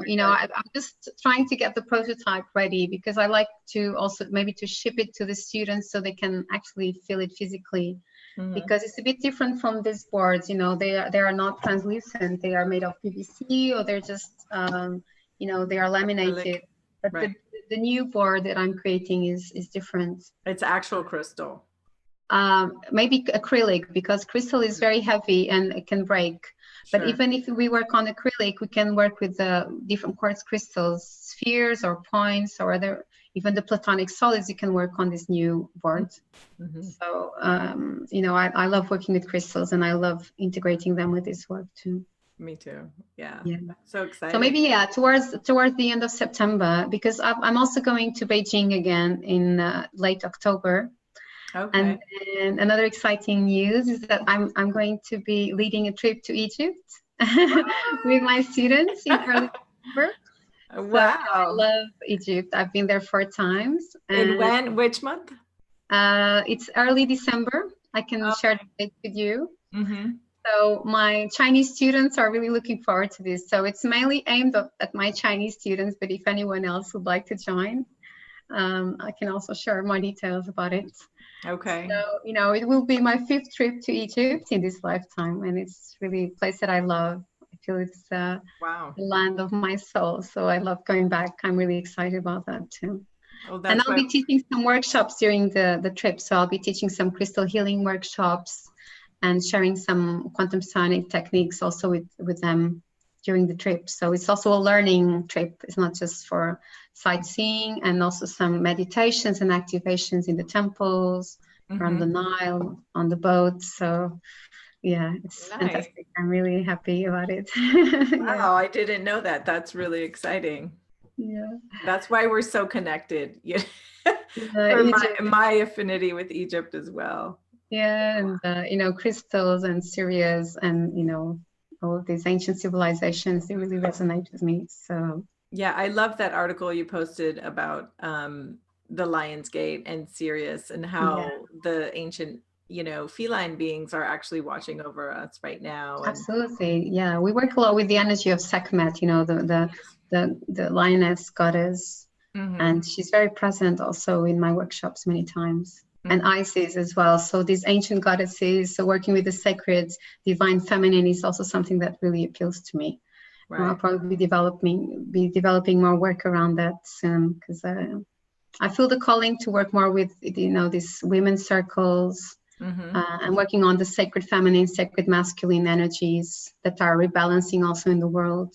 Speaker 2: You know, I'm just trying to get the prototype ready, because I like to also maybe to ship it to the students so they can actually feel it physically, because it's a bit different from these boards. You know, they are not translucent. They are made of PVC, or they're just, you know, they are laminated. But the new board that I'm creating is different.
Speaker 1: It's actual crystal.
Speaker 2: Maybe acrylic, because crystal is very heavy and it can break. But even if we work on acrylic, we can work with the different quartz crystals, spheres or points, or other, even the platonic solids. You can work on this new board. So, you know, I love working with crystals, and I love integrating them with this work too.
Speaker 1: Me too. Yeah. So excited.
Speaker 2: So maybe, towards the end of September, because I'm also going to Beijing again in late October. Okay. And then another exciting news is that I'm going to be leading a trip to Egypt with my students in early December.
Speaker 1: Wow.
Speaker 2: So I love Egypt. I've been there 4 times.
Speaker 1: And which month?
Speaker 2: It's early December. I can share the date with you. So my Chinese students are really looking forward to this. So it's mainly aimed at my Chinese students, but if anyone else would like to join, I can also share more details about it.
Speaker 1: Okay.
Speaker 2: So, you know, it will be my 5th trip to Egypt in this lifetime, and it's really a place that I love. I feel it's the land of my soul. So I love going back. I'm really excited about that too. Well, and I'll be teaching some workshops during the trip. So I'll be teaching some crystal healing workshops and sharing some quantum psionic techniques also with them. during the trip. So it's also a learning trip. It's not just for sightseeing, and also some meditations and activations in the temples, around the Nile, on the boat. So yeah, it's fantastic. I'm really happy about it.
Speaker 1: Wow, I didn't know that. That's really exciting.
Speaker 2: Yeah,
Speaker 1: that's why we're so connected. Yeah. My affinity with Egypt as well.
Speaker 2: Yeah, and crystals and Syrias and all of these ancient civilizations, they really resonate with me. So
Speaker 1: yeah, I love that article you posted about the Lionsgate and Sirius, and how the ancient feline beings are actually watching over us right now.
Speaker 2: Absolutely. Yeah, we work a lot with the energy of Sekhmet, the lioness goddess, and she's very present also in my workshops many times. And Isis as well. So these ancient goddesses, so working with the sacred divine feminine is also something that really appeals to me. Right. I'll probably be developing more work around that soon, because I feel the calling to work more with these women's circles, and working on the sacred feminine, sacred masculine energies that are rebalancing also in the world.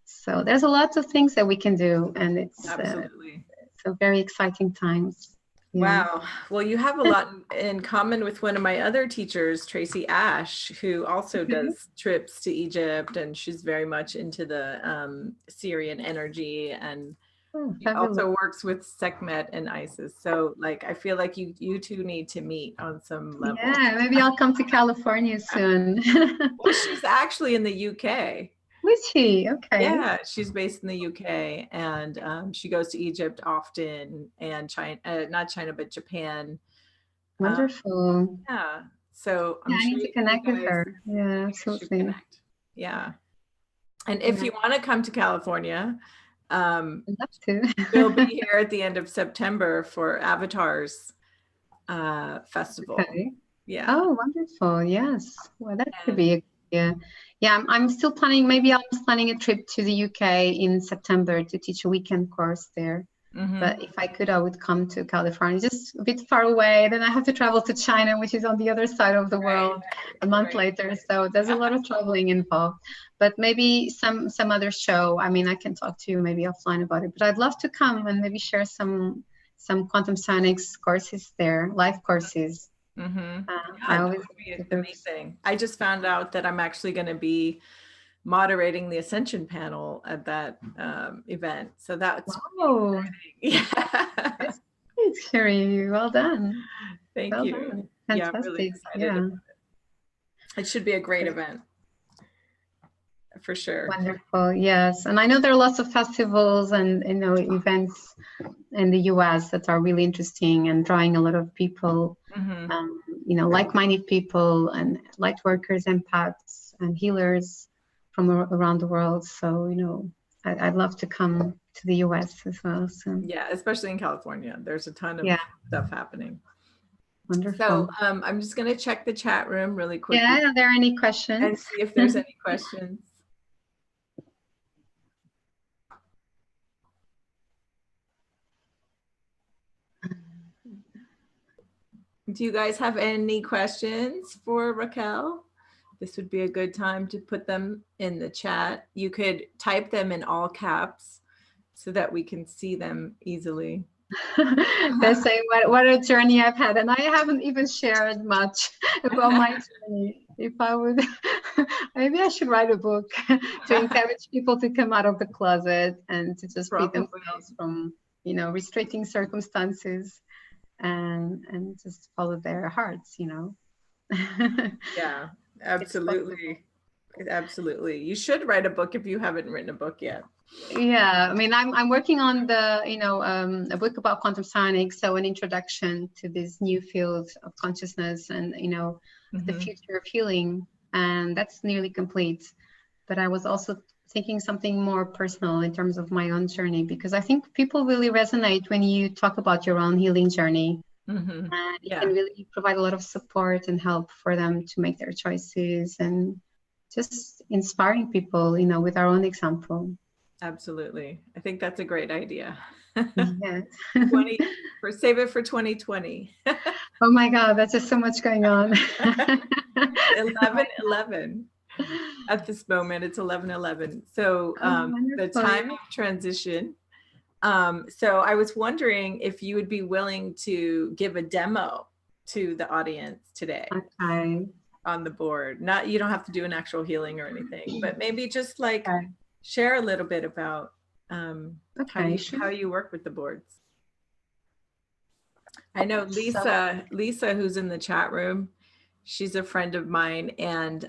Speaker 2: So there's a lot of things that we can do, and it's absolutely so very exciting times.
Speaker 1: Yeah. Wow. Well, you have a lot in common with one of my other teachers, Tracy Ash, who also does trips to Egypt, and she's very much into the Syrian energy, and also works with Sekhmet and Isis. So I feel like you two need to meet on some level.
Speaker 2: Yeah, maybe I'll come to California soon.
Speaker 1: Well, she's actually in the UK.
Speaker 2: Is she? Okay.
Speaker 1: Yeah, she's based in the UK, and she goes to Egypt often, and China, not China, but Japan.
Speaker 2: Wonderful.
Speaker 1: Yeah. So
Speaker 2: I need to connect with her. Yeah, absolutely.
Speaker 1: Yeah. And if you want to come to California,
Speaker 2: I'd love to.
Speaker 1: we'll be here at the end of September for Avatars Festival.
Speaker 2: Okay.
Speaker 1: Yeah.
Speaker 2: Oh, wonderful. Yes. Well, that could be a yeah, I'm still planning. Maybe I'm planning a trip to the UK in September to teach a weekend course there. But if I could, I would come to California, just a bit far away. Then I have to travel to China, which is on the other side of the world, a month later. So there's a lot of traveling involved. But maybe some other show. I mean, I can talk to you maybe offline about it. But I'd love to come and maybe share some quantum psionics courses there, live courses.
Speaker 1: That would be amazing. I just found out that I'm actually going to be moderating the Ascension panel at that event. So that's
Speaker 2: yeah. Cheri, well done.
Speaker 1: Thank you. Done.
Speaker 2: Fantastic.
Speaker 1: Yeah, I'm really excited about it. It should be a great event. For sure.
Speaker 2: Wonderful. Yes. And I know there are lots of festivals and events in the US that are really interesting and drawing a lot of people, like-minded people and light workers, empaths and healers from around the world. So, I'd love to come to the US as well. So.
Speaker 1: Yeah, especially in California. There's a ton of stuff happening.
Speaker 2: Wonderful.
Speaker 1: So I'm just going to check the chat room really quickly.
Speaker 2: Yeah, are there any questions?
Speaker 1: And see if there's any questions. Do you guys have any questions for Raquel? This would be a good time to put them in the chat. You could type them in all caps so that we can see them easily.
Speaker 2: They're saying what a journey I've had, and I haven't even shared much about my journey. If I would, maybe I should write a book to encourage people to come out of the closet and to just free themselves from, restricting circumstances. And just follow their hearts,
Speaker 1: Yeah, absolutely. Absolutely. You should write a book if you haven't written a book yet.
Speaker 2: Yeah, I mean, I'm working on a book about quantum psionics, so an introduction to this new field of consciousness and, the future of healing, and that's nearly complete. But I was also thinking something more personal in terms of my own journey, because I think people really resonate when you talk about your own healing journey. And it can really provide a lot of support and help for them to make their choices and just inspiring people, with our own example.
Speaker 1: Absolutely. I think that's a great idea.
Speaker 2: Yes.
Speaker 1: Save it for 2020.
Speaker 2: Oh my God, that's just so much going on.
Speaker 1: 11/11. at this moment. It's 11:11. So the time of transition. So I was wondering if you would be willing to give a demo to the audience today.
Speaker 2: Okay.
Speaker 1: On the board. Not, you don't have to do an actual healing or anything, but maybe just like share a little bit about how you work with the boards. I know Lisa, who's in the chat room, she's a friend of mine, and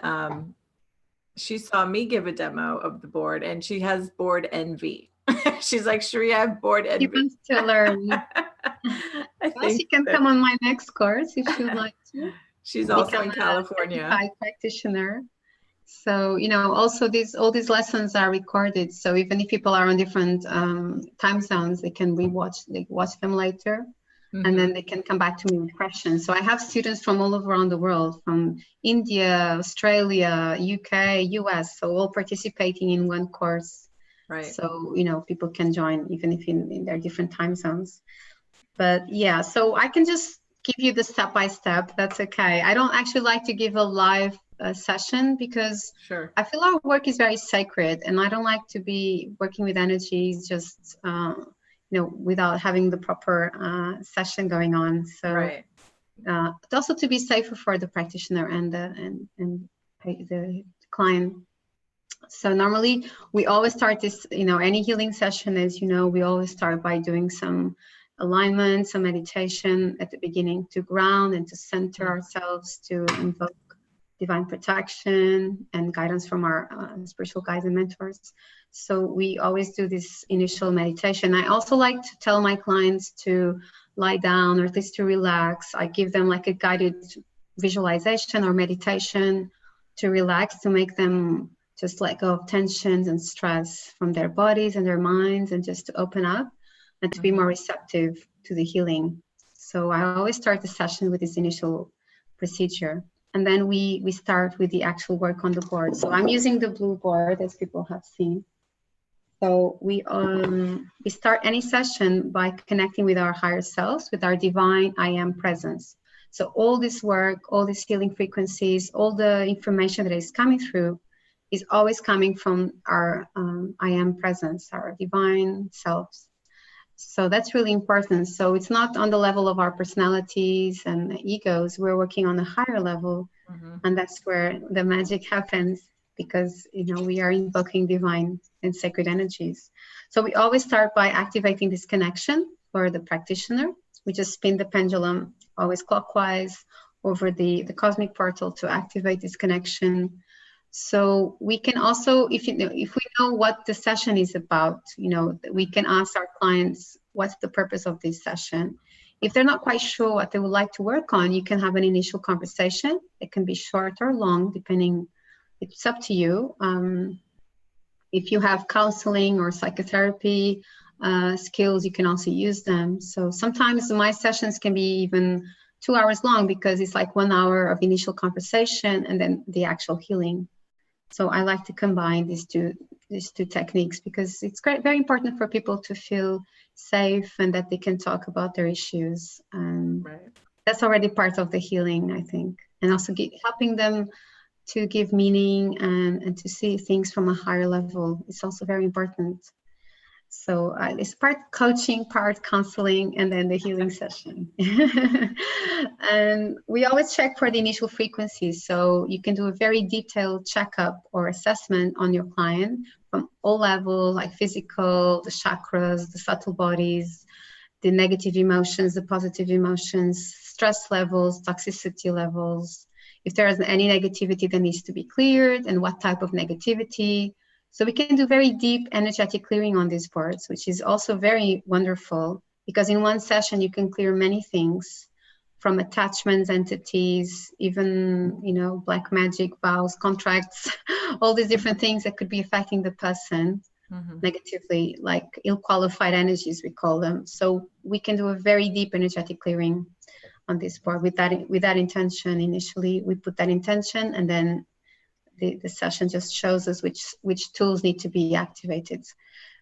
Speaker 1: she saw me give a demo of the board, and she has board envy. She's like, Cheri, I have board envy.
Speaker 2: She wants to learn. Well, she can come on my next course if she would like to.
Speaker 1: She's also in California.
Speaker 2: A practitioner. So, you know, also all these lessons are recorded. So even if people are on different time zones, they can watch them later. Mm-hmm. And then they can come back to me with questions. So I have students from all around the world, from India, Australia, UK, US, so all participating in one course.
Speaker 1: Right.
Speaker 2: So, you know, people can join even if in their different time zones. But yeah, so I can just give you the step-by-step. That's okay. I don't actually like to give a live session because I feel our work is very sacred, and I don't like to be working with energies just you know, without having the proper session going on. So also to be safer for the practitioner and the client. So normally we always start this, you know, any healing session, as you know, we always start by doing some alignment, some meditation at the beginning to ground and to center ourselves, to invoke divine protection and guidance from our spiritual guides and mentors. So we always do this initial meditation. I also like to tell my clients to lie down, or at least to relax. I give them like a guided visualization or meditation to relax, to make them just let go of tensions and stress from their bodies and their minds, and just to open up and to be more receptive to the healing. So I always start the session with this initial procedure. And then we start with the actual work on the board. So I'm using the blue board, as people have seen. So we start any session by connecting with our higher selves, with our divine I am presence. So all this work, all these healing frequencies, all the information that is coming through is always coming from our I am presence, our divine selves. So that's really important. So it's not on the level of our personalities and egos. We're working on a higher level, and that's where the magic happens, because, you know, we are invoking divine and sacred energies. So we always start by activating this connection for the practitioner. We just spin the pendulum always clockwise over the cosmic portal to activate this connection. So we can also, if we know what the session is about, you know, we can ask our clients, what's the purpose of this session? If they're not quite sure what they would like to work on, you can have an initial conversation. It can be short or long, depending, it's up to you. If you have counseling or psychotherapy skills, you can also use them. So sometimes my sessions can be even 2 hours long, because it's like 1 hour of initial conversation and then the actual healing. So I like to combine these two techniques, because it's very important for people to feel safe and that they can talk about their issues. That's already part of the healing, I think, and also helping them to give meaning and to see things from a higher level. It's also very important. So it's part coaching, part counseling, and then the healing session. And we always check for the initial frequencies. So you can do a very detailed checkup or assessment on your client from all levels, like physical, the chakras, the subtle bodies, the negative emotions, the positive emotions, stress levels, toxicity levels. If there is any negativity that needs to be cleared, and what type of negativity. So we can do very deep energetic clearing on these boards, which is also very wonderful, because in one session you can clear many things, from attachments, entities, even, you know, black magic, vows, contracts, all these different things that could be affecting the person negatively, like ill-qualified energies, we call them. So we can do a very deep energetic clearing on this board with that intention. Initially, we put that intention, and then the session just shows us which tools need to be activated.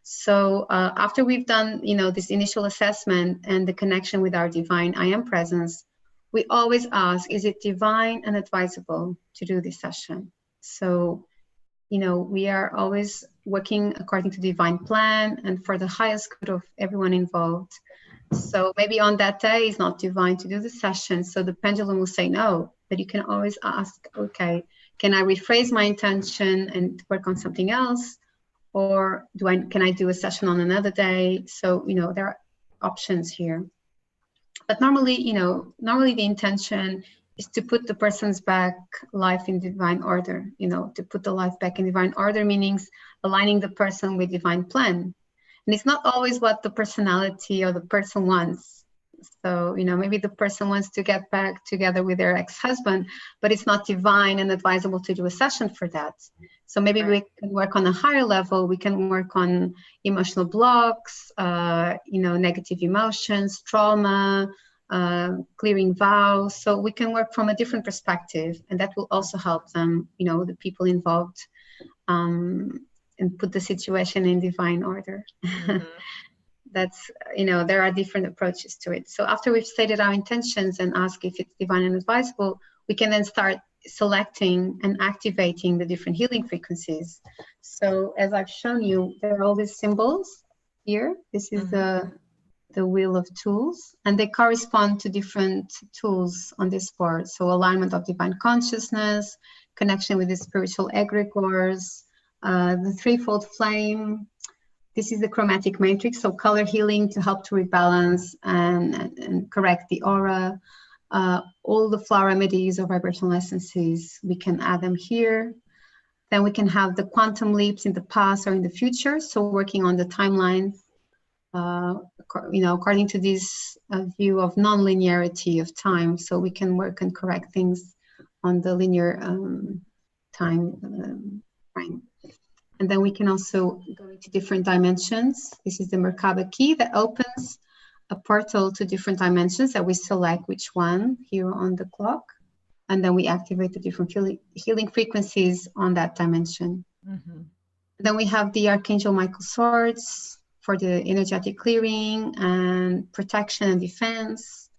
Speaker 2: So after we've done, you know, this initial assessment and the connection with our divine I am presence, we always ask, is it divine and advisable to do this session? So, we are always working according to divine plan and for the highest good of everyone involved. So maybe on that day it's not divine to do the session, so the pendulum will say no, but you can always ask, okay, can I rephrase my intention and work on something else? Or can I do a session on another day? So, there are options here. But normally the intention is to put the person's back life in divine order, to put the life back in divine order, meaning aligning the person with divine plan. And it's not always what the personality or the person wants. So, maybe the person wants to get back together with their ex-husband, but it's not divine and advisable to do a session for that. So maybe we can work on a higher level. We can work on emotional blocks, negative emotions, trauma, clearing vows. So we can work from a different perspective, and that will also help them, the people involved, and put the situation in divine order. Mm-hmm. That's, there are different approaches to it. So after we've stated our intentions and ask if it's divine and advisable, we can then start selecting and activating the different healing frequencies. So as I've shown you, there are all these symbols here. This is the wheel of tools, and they correspond to different tools on this board. So alignment of divine consciousness, connection with the spiritual egregores, the threefold flame. This is the chromatic matrix, so color healing to help to rebalance and correct the aura. All the flower remedies or vibrational essences, we can add them here. Then we can have the quantum leaps in the past or in the future, so working on the timeline, according to this view of non-linearity of time, so we can work and correct things on the linear time frame. And then we can also go into different dimensions. This is the Merkaba key that opens a portal to different dimensions that we select which one here on the clock. And then we activate the different healing frequencies on that dimension. Mm-hmm. Then we have the Archangel Michael swords for the energetic clearing and protection and defense.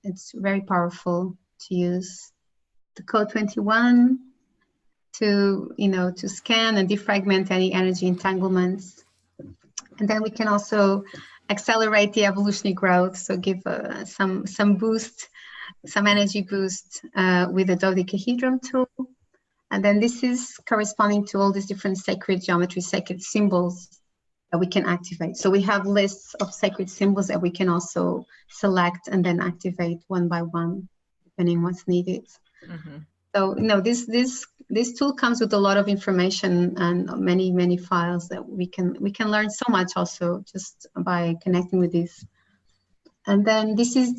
Speaker 2: It's very powerful to use. The code 21 to scan and defragment any energy entanglements. And then we can also accelerate the evolutionary growth, so give some boost, some energy boost with the dodecahedron tool. And then this is corresponding to all these different sacred geometry, sacred symbols that we can activate. So we have lists of sacred symbols that we can also select and then activate one by one, depending what's needed. Mm-hmm. So, this tool comes with a lot of information and many files that we can learn so much also just by connecting with this. And then this is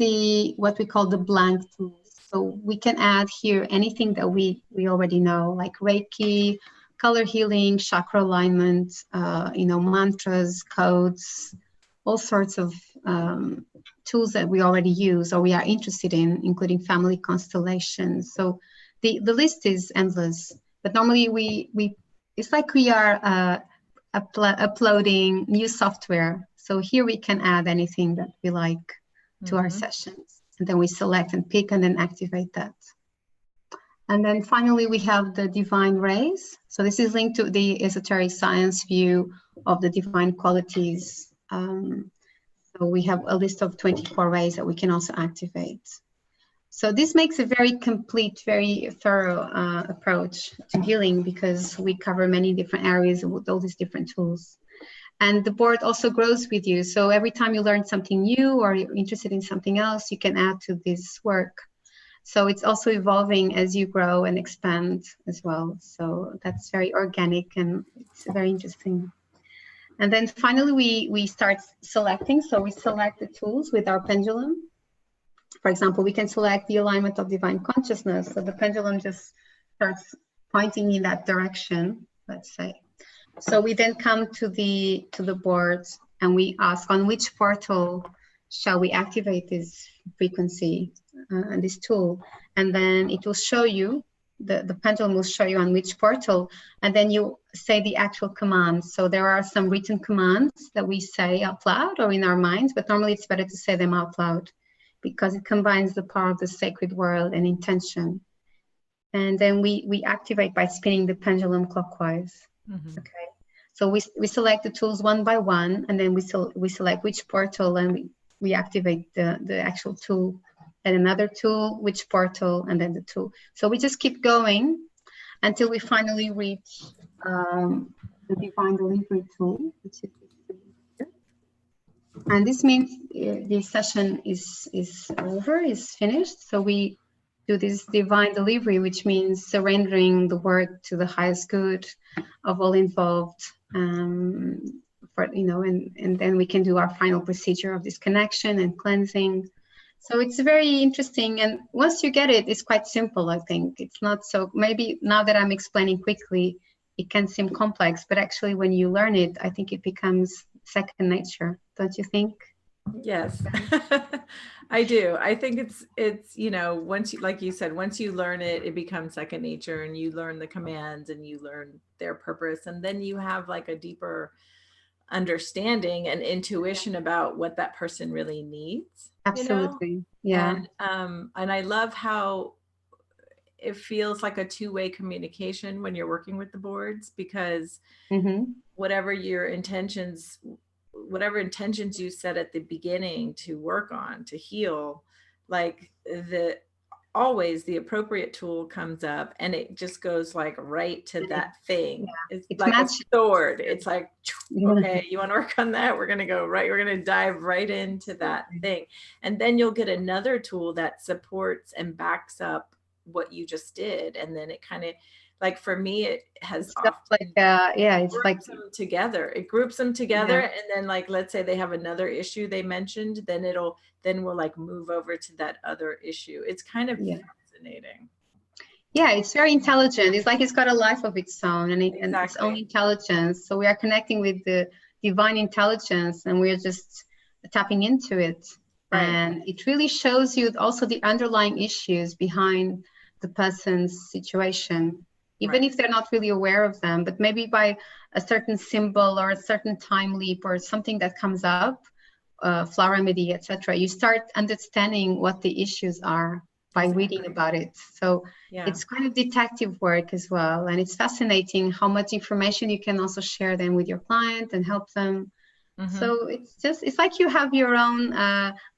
Speaker 2: what we call the blank tool. So we can add here anything that we already know, like Reiki, color healing, chakra alignment, mantras, codes, all sorts of tools that we already use or we are interested in, including family constellations. So the list is endless, but normally it's like we are uploading new software. So here we can add anything that we like to our sessions, and then we select and pick and then activate that. And then finally, we have the divine rays. So this is linked to the esoteric science view of the divine qualities. So we have a list of 24 rays that we can also activate. So this makes a very complete, very thorough approach to healing, because we cover many different areas with all these different tools. And the board also grows with you. So every time you learn something new or you're interested in something else, you can add to this work. So it's also evolving as you grow and expand as well. So that's very organic and it's very interesting. And then finally, we start selecting. So we select the tools with our pendulum. For example, we can select the alignment of divine consciousness. So the pendulum just starts pointing in that direction, let's say. So we then come to the board and we ask on which portal shall we activate this frequency and this tool. And then it will show you, the pendulum will show you on which portal, and then you say the actual commands. So there are some written commands that we say out loud or in our minds, but normally it's better to say them out loud, because it combines the power of the sacred world and intention. And then we activate by spinning the pendulum clockwise.
Speaker 1: Mm-hmm.
Speaker 2: Okay. So we select the tools one by one, and then we select which portal, and we activate the actual tool, and another tool, which portal, and then the tool. So we just keep going until we finally reach the divine delivery tool, which is this tool here. And this means the session is over, is finished. So we do this divine delivery, which means surrendering the work to the highest good of all involved. And then we can do our final procedure of disconnection and cleansing. So it's very interesting. And once you get it, it's quite simple, I think. It's not so, maybe now that I'm explaining quickly, it can seem complex, but actually when you learn it, I think it becomes second nature. Don't you think?
Speaker 1: Yes, I do. I think it's, once you, like you said, once you learn it, it becomes second nature, and you learn the commands and you learn their purpose. And then you have like a deeper understanding and intuition about what that person really needs.
Speaker 2: Absolutely. Yeah.
Speaker 1: And I love how it feels like a two-way communication when you're working with the boards, because whatever intentions you set at the beginning to work on, to heal, like always the appropriate tool comes up and it just goes like right to that thing. It's like a sword. It's like, okay, you want to work on that? We're going to dive right into that thing. And then you'll get another tool that supports and backs up what you just did. And then it kind of, like for me, it has
Speaker 2: it's like
Speaker 1: them together. It groups them together, and then like let's say they have another issue they mentioned, then we'll like move over to that other issue. It's kind of fascinating.
Speaker 2: Yeah, it's very intelligent. It's like it's got a life of its own, and its own intelligence. So we are connecting with the divine intelligence, and we're just tapping into it. Right. And it really shows you also the underlying issues behind the person's situation. Even if they're not really aware of them, but maybe by a certain symbol or a certain time leap or something that comes up, flower remedy, etc., you start understanding what the issues are by reading about it. So it's kind of detective work as well. And it's fascinating how much information you can also share then with your client and help them. So it's like you have your own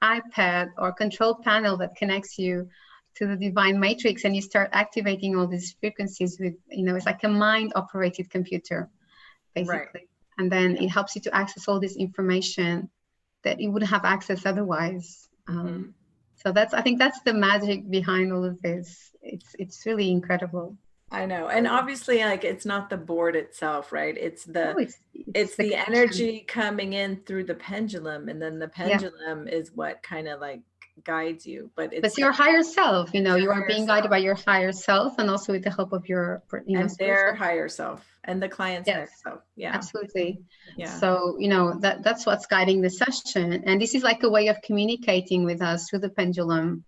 Speaker 2: iPad or control panel that connects you to the divine matrix, and you start activating all these frequencies with, it's like a mind operated computer, basically. And then it helps you to access all this information that you wouldn't have access otherwise. So I think that's the magic behind all of this. It's really incredible.
Speaker 1: I know. And obviously, like, it's not the board itself, right? It's the energy coming in through the pendulum, and then the pendulum is what kind of like guides you. But it's
Speaker 2: your higher self, you are being guided by your higher self, and also with the help of your
Speaker 1: their higher self and the client's higher self.
Speaker 2: Absolutely. So that's what's guiding the session, and this is like a way of communicating with us through the pendulum.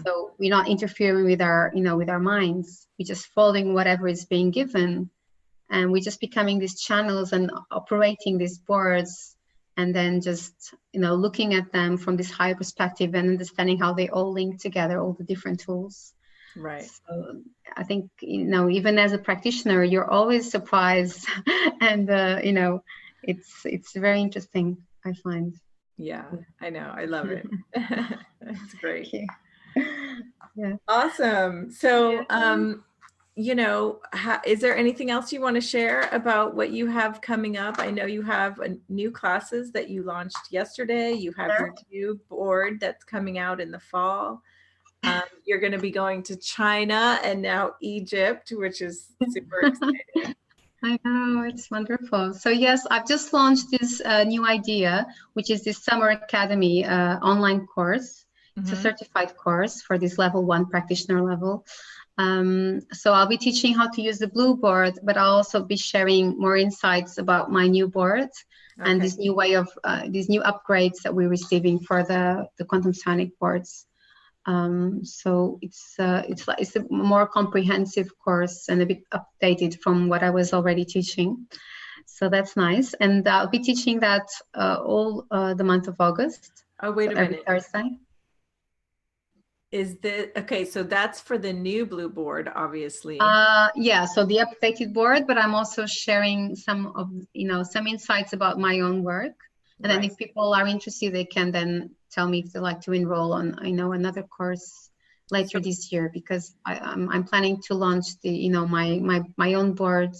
Speaker 2: So we're not interfering with our with our minds. We're just following whatever is being given, and we're just becoming these channels and operating these boards. And then just, looking at them from this higher perspective and understanding how they all link together, all the different tools.
Speaker 1: Right.
Speaker 2: So I think, even as a practitioner, you're always surprised. And, it's very interesting, I find.
Speaker 1: Yeah, I know. I love it. It's great.
Speaker 2: Yeah.
Speaker 1: Awesome. So, is there anything else you want to share about what you have coming up? I know you have new classes that you launched yesterday. You have your new board that's coming out in the fall. You're going to be going to China and now Egypt, which is super exciting.
Speaker 2: I know, it's wonderful. So yes, I've just launched this new idea, which is this Summer Academy online course. It's a certified course for this level 1 practitioner level. So I'll be teaching how to use the blue board, but I'll also be sharing more insights about my new board and this new way of these new upgrades that we're receiving for the quantum psionic boards. So it's a more comprehensive course and a bit updated from what I was already teaching. So that's nice. And I'll be teaching that all the month of August.
Speaker 1: Oh, wait a minute.
Speaker 2: Every Thursday.
Speaker 1: Is the okay? So that's for the new blue board, obviously.
Speaker 2: Yeah, so the updated board, but I'm also sharing some of, some insights about my own work. And then
Speaker 1: Right.
Speaker 2: if people are interested, they can then tell me if they like to enroll on, another course later this year, because I'm planning to launch the, my own board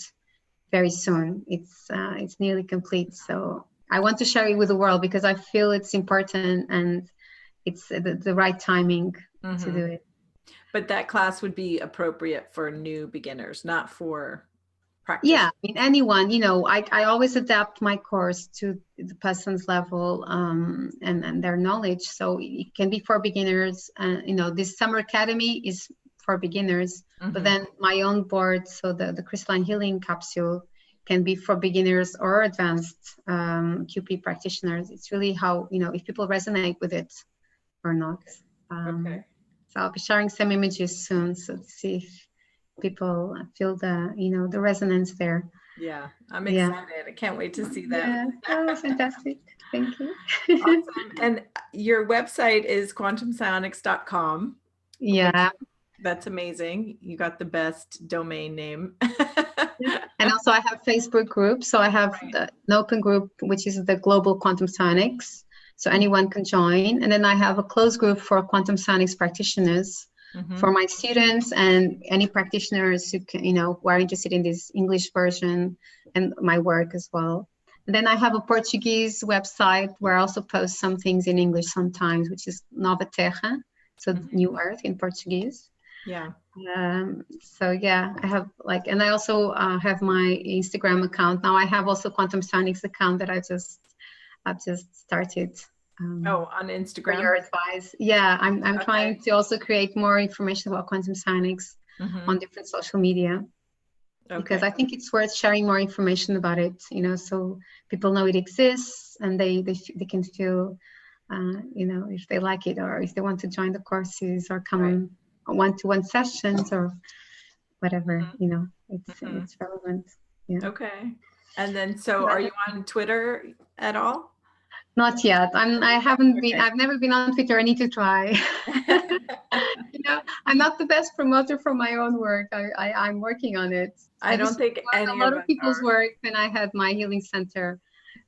Speaker 2: very soon. It's nearly complete. So I want to share it with the world because I feel it's important and it's the right timing to do it.
Speaker 1: But that class would be appropriate for new beginners, not for
Speaker 2: Yeah,
Speaker 1: practitioners.
Speaker 2: I mean, anyone, I always adapt my course to the person's level and their knowledge. So it can be for beginners. This summer academy is for beginners, but then my own board, so the Crystalline Healing capsule, can be for beginners or advanced QP practitioners. It's really how, if people resonate with it or not.
Speaker 1: Okay.
Speaker 2: So I'll be sharing some images soon, so to see if people feel the resonance there.
Speaker 1: Yeah, I'm excited. I can't wait to see them.
Speaker 2: Yeah. Oh, fantastic. Thank you.
Speaker 1: Awesome. And your website is quantumpsionics.com.
Speaker 2: Yeah.
Speaker 1: That's amazing. You got the best domain name.
Speaker 2: And also I have Facebook group. So I have an open group, which is the Global Quantum Psionics. So anyone can join. And then I have a closed group for quantum psionics practitioners, for my students and any practitioners who can, who are interested in this English version and my work as well. And then I have a Portuguese website where I also post some things in English sometimes, which is Nova Terra, so New Earth in Portuguese.
Speaker 1: Yeah.
Speaker 2: So yeah, I have and I also have my Instagram account now. I have also Quantum Psionics account that I've just started.
Speaker 1: On Instagram.
Speaker 2: For your advice. Yeah, I'm trying to also create more information about quantum psionics on different social media, because I think it's worth sharing more information about it. So people know it exists and they can feel, if they like it or if they want to join the courses or come on one-to-one sessions or whatever. It's relevant. Yeah.
Speaker 1: Okay. And then, so are you on Twitter at all?
Speaker 2: Not yet. I've never been on Twitter. I need to try. I'm not the best promoter for my own work. I'm working on it.
Speaker 1: I don't think
Speaker 2: a lot of people's work when I had my healing center.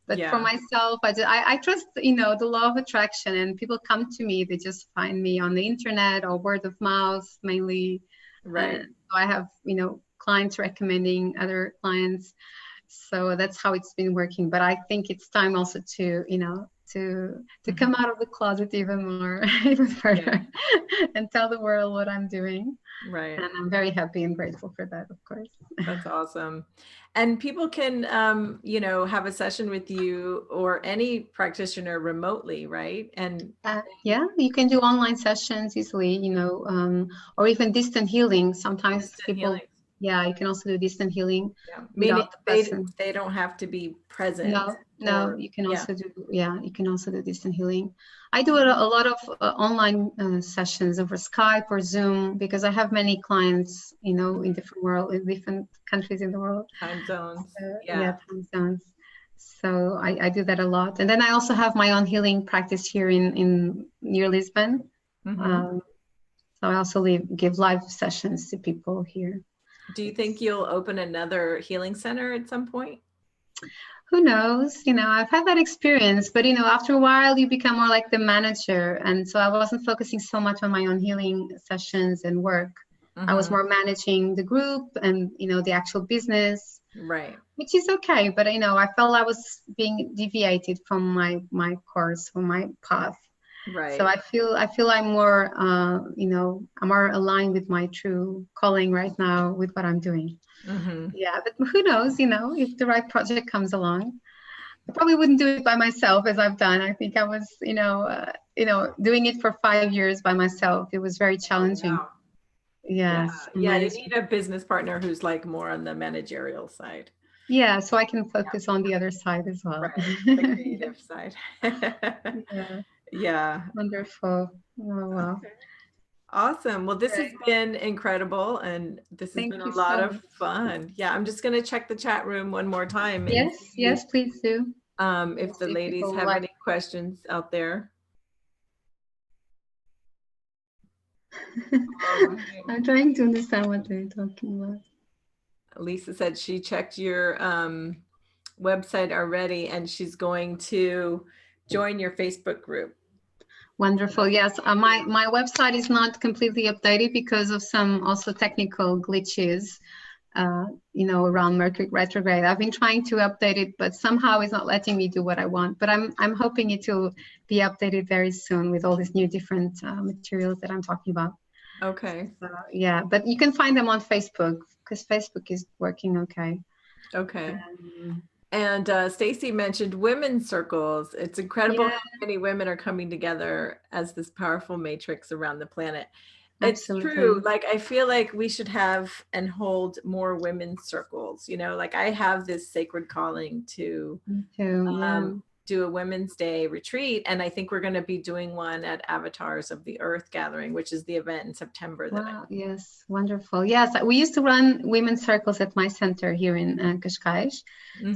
Speaker 2: But for myself, I trust, the law of attraction, and people come to me. They just find me on the internet or word of mouth mainly.
Speaker 1: Right.
Speaker 2: So I have, clients recommending other clients. So that's how it's been working. But I think it's time also to, to come out of the closet even more, even further, and tell the world what I'm doing.
Speaker 1: Right.
Speaker 2: And I'm very happy and grateful for that, of course.
Speaker 1: That's awesome. And people can, have a session with you or any practitioner remotely, right? And
Speaker 2: yeah, you can do online sessions easily, or even distant healing. Sometimes people. Yeah, you can also do distant healing.
Speaker 1: Yeah. Meaning they don't have to be present.
Speaker 2: No, you can also do. Yeah, you can also do distant healing. I do a lot of online sessions over Skype or Zoom because I have many clients, in different countries in the world.
Speaker 1: Time zones.
Speaker 2: Time zones. So I do that a lot, and then I also have my own healing practice here in near Lisbon. So I also give live sessions to people here.
Speaker 1: Do you think you'll open another healing center at some point?
Speaker 2: Who knows? I've had that experience, but after a while you become more like the manager. And so I wasn't focusing so much on my own healing sessions and work. I was more managing the group and, the actual business.
Speaker 1: Right.
Speaker 2: Which is okay. But, I felt I was being deviated from my course, from my path.
Speaker 1: Right.
Speaker 2: So I feel I'm more, I'm more aligned with my true calling right now with what I'm doing. Yeah, but who knows, if the right project comes along. I probably wouldn't do it by myself as I've done. I think I was, doing it for 5 years by myself. It was very challenging.
Speaker 1: Wow.
Speaker 2: Yes.
Speaker 1: Yeah, you need a business partner who's like more on the managerial side.
Speaker 2: Yeah, so I can focus on the other side as well.
Speaker 1: Right, the creative side. Yeah.
Speaker 2: Wonderful. Oh, wow.
Speaker 1: Okay. Awesome. Well, this has been incredible, and this has been a lot of fun. Yeah, I'm just going to check the chat room one more time.
Speaker 2: Yes, please do.
Speaker 1: If the ladies have any questions out there. All right.
Speaker 2: I'm trying to understand what they're talking about.
Speaker 1: Lisa said she checked your website already and she's going to join your Facebook group.
Speaker 2: Wonderful. Yes, my website is not completely updated because of some also technical glitches, around Mercury retrograde. I've been trying to update it, but somehow it's not letting me do what I want. But I'm hoping it will be updated very soon with all these new different materials that I'm talking about.
Speaker 1: Okay.
Speaker 2: Yeah, but you can find them on Facebook because Facebook is working okay.
Speaker 1: Okay. And Stacy mentioned women's circles. It's incredible how many women are coming together as this powerful matrix around the planet.
Speaker 2: Absolutely.
Speaker 1: It's true. Like, I feel like we should have and hold more women's circles. Like I have this sacred calling to
Speaker 2: Me too, yeah.
Speaker 1: do a Women's Day retreat. And I think we're going to be doing one at Avatars of the Earth Gathering, which is the event in September.
Speaker 2: Wow, yes, wonderful. Yes, we used to run women's circles at my center here in Cascais.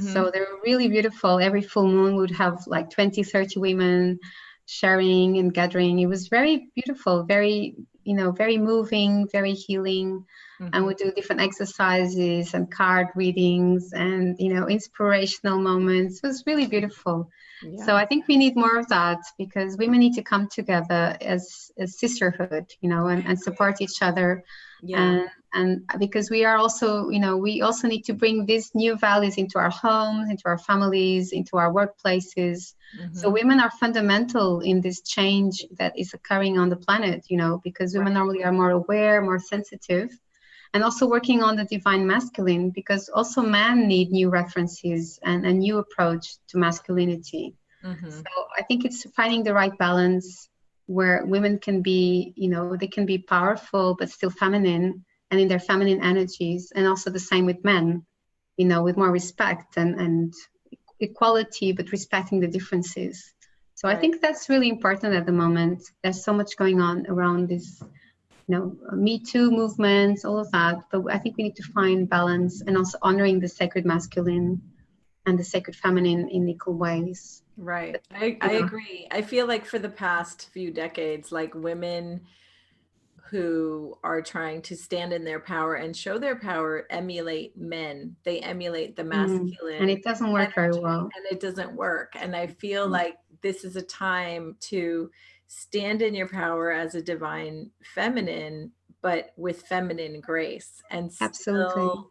Speaker 2: So they were really beautiful. Every full moon would have like 20, 30 women sharing and gathering. It was very beautiful, very, very moving, very healing. And we do different exercises and card readings and, inspirational moments. It was really beautiful. Yeah. So I think we need more of that because women need to come together as sisterhood, and support each other. Yeah. And because we are also, we also need to bring these new values into our homes, into our families, into our workplaces. So women are fundamental in this change that is occurring on the planet, because women normally are more aware, more sensitive. And also working on the divine masculine, because also men need new references and a new approach to masculinity. So I think it's finding the right balance where women can be, they can be powerful, but still feminine and in their feminine energies. And also the same with men, with more respect and equality, but respecting the differences. So I think that's really important at the moment. There's so much going on around this, Me Too movements, all of that. But I think we need to find balance and also honoring the sacred masculine and the sacred feminine in equal ways.
Speaker 1: Right. I agree. I feel like for the past few decades, like women who are trying to stand in their power and show their power emulate men. They emulate the masculine.
Speaker 2: And it doesn't work very well.
Speaker 1: And it doesn't work. And I feel like this is a time to stand in your power as a divine feminine, but with feminine grace and still,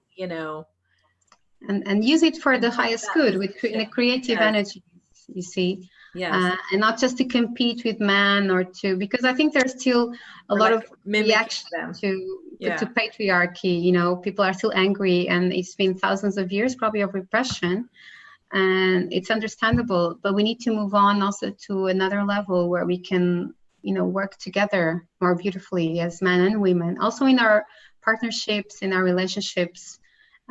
Speaker 2: and use it for the highest good in a creative energy, you see. And not just to compete with man or because I think there's still a lot of reaction to patriarchy. People are still angry, and it's been thousands of years probably of repression, and it's understandable, but we need to move on also to another level where we can work together more beautifully as men and women, also in our partnerships, in our relationships,